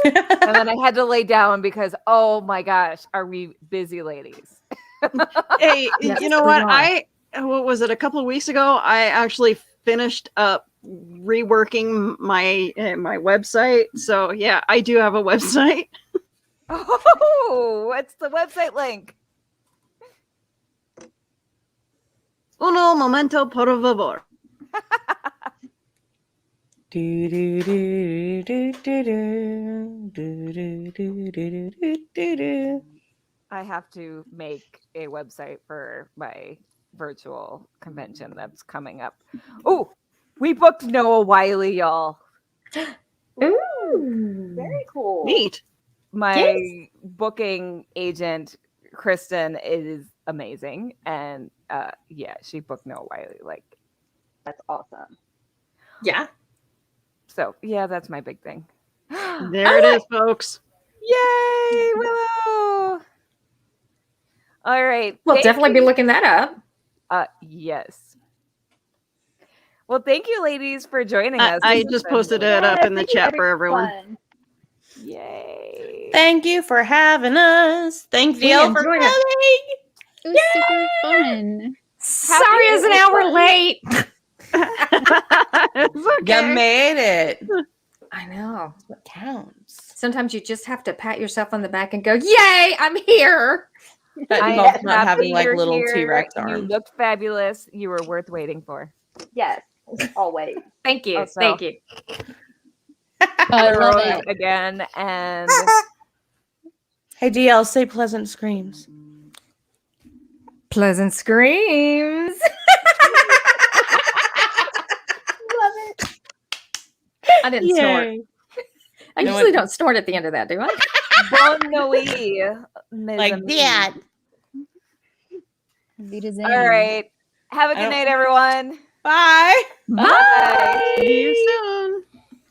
And then I had to lay down because, oh my gosh, are we busy ladies? Hey, Yes, you know we what? are. What was it? A couple of weeks ago, I actually finished up reworking my my website. So yeah, I do have a website. Oh, what's the website link? Uno momento, por favor. Do, do, do, do, do, do, do, do, do, do, do, do. I have to make a website for my virtual convention that's coming up. Oh, we booked Noah Wiley, y'all. Ooh. Very cool. Neat. My booking agent, Kristen, is amazing. And yeah, she booked Noah Wiley. Like, That's awesome. Yeah. so yeah, that's my big thing. There it is, folks. Yay, Willow! All right. We'll thank definitely be you. looking that up. Yes. Well, thank you, ladies, for joining us. I This has just been posted really it up in the thank you, chat for everyone. everyone. Yay. Thank you for having us. Thank We you for enjoyed coming. It was super fun. Sorry, it's an hour late. It's okay. You made it. I know. What counts? Sometimes you just have to pat yourself on the back and go, "Yay, I'm here." That I involves am not happy having like you're little here. T-Rex You arms. looked fabulous. You were worth waiting for. Yes, always. Thank you. Also- Thank you. I love Thorough it. again, and Hey DL, say pleasant screams. Pleasant screams. Love it. I didn't snort. Yay. I No, usually it- don't snort at the end of that, do I? bon nuit, mes Like amis. that. All right. Have a good don't- night, everyone. Bye. Bye. See you soon.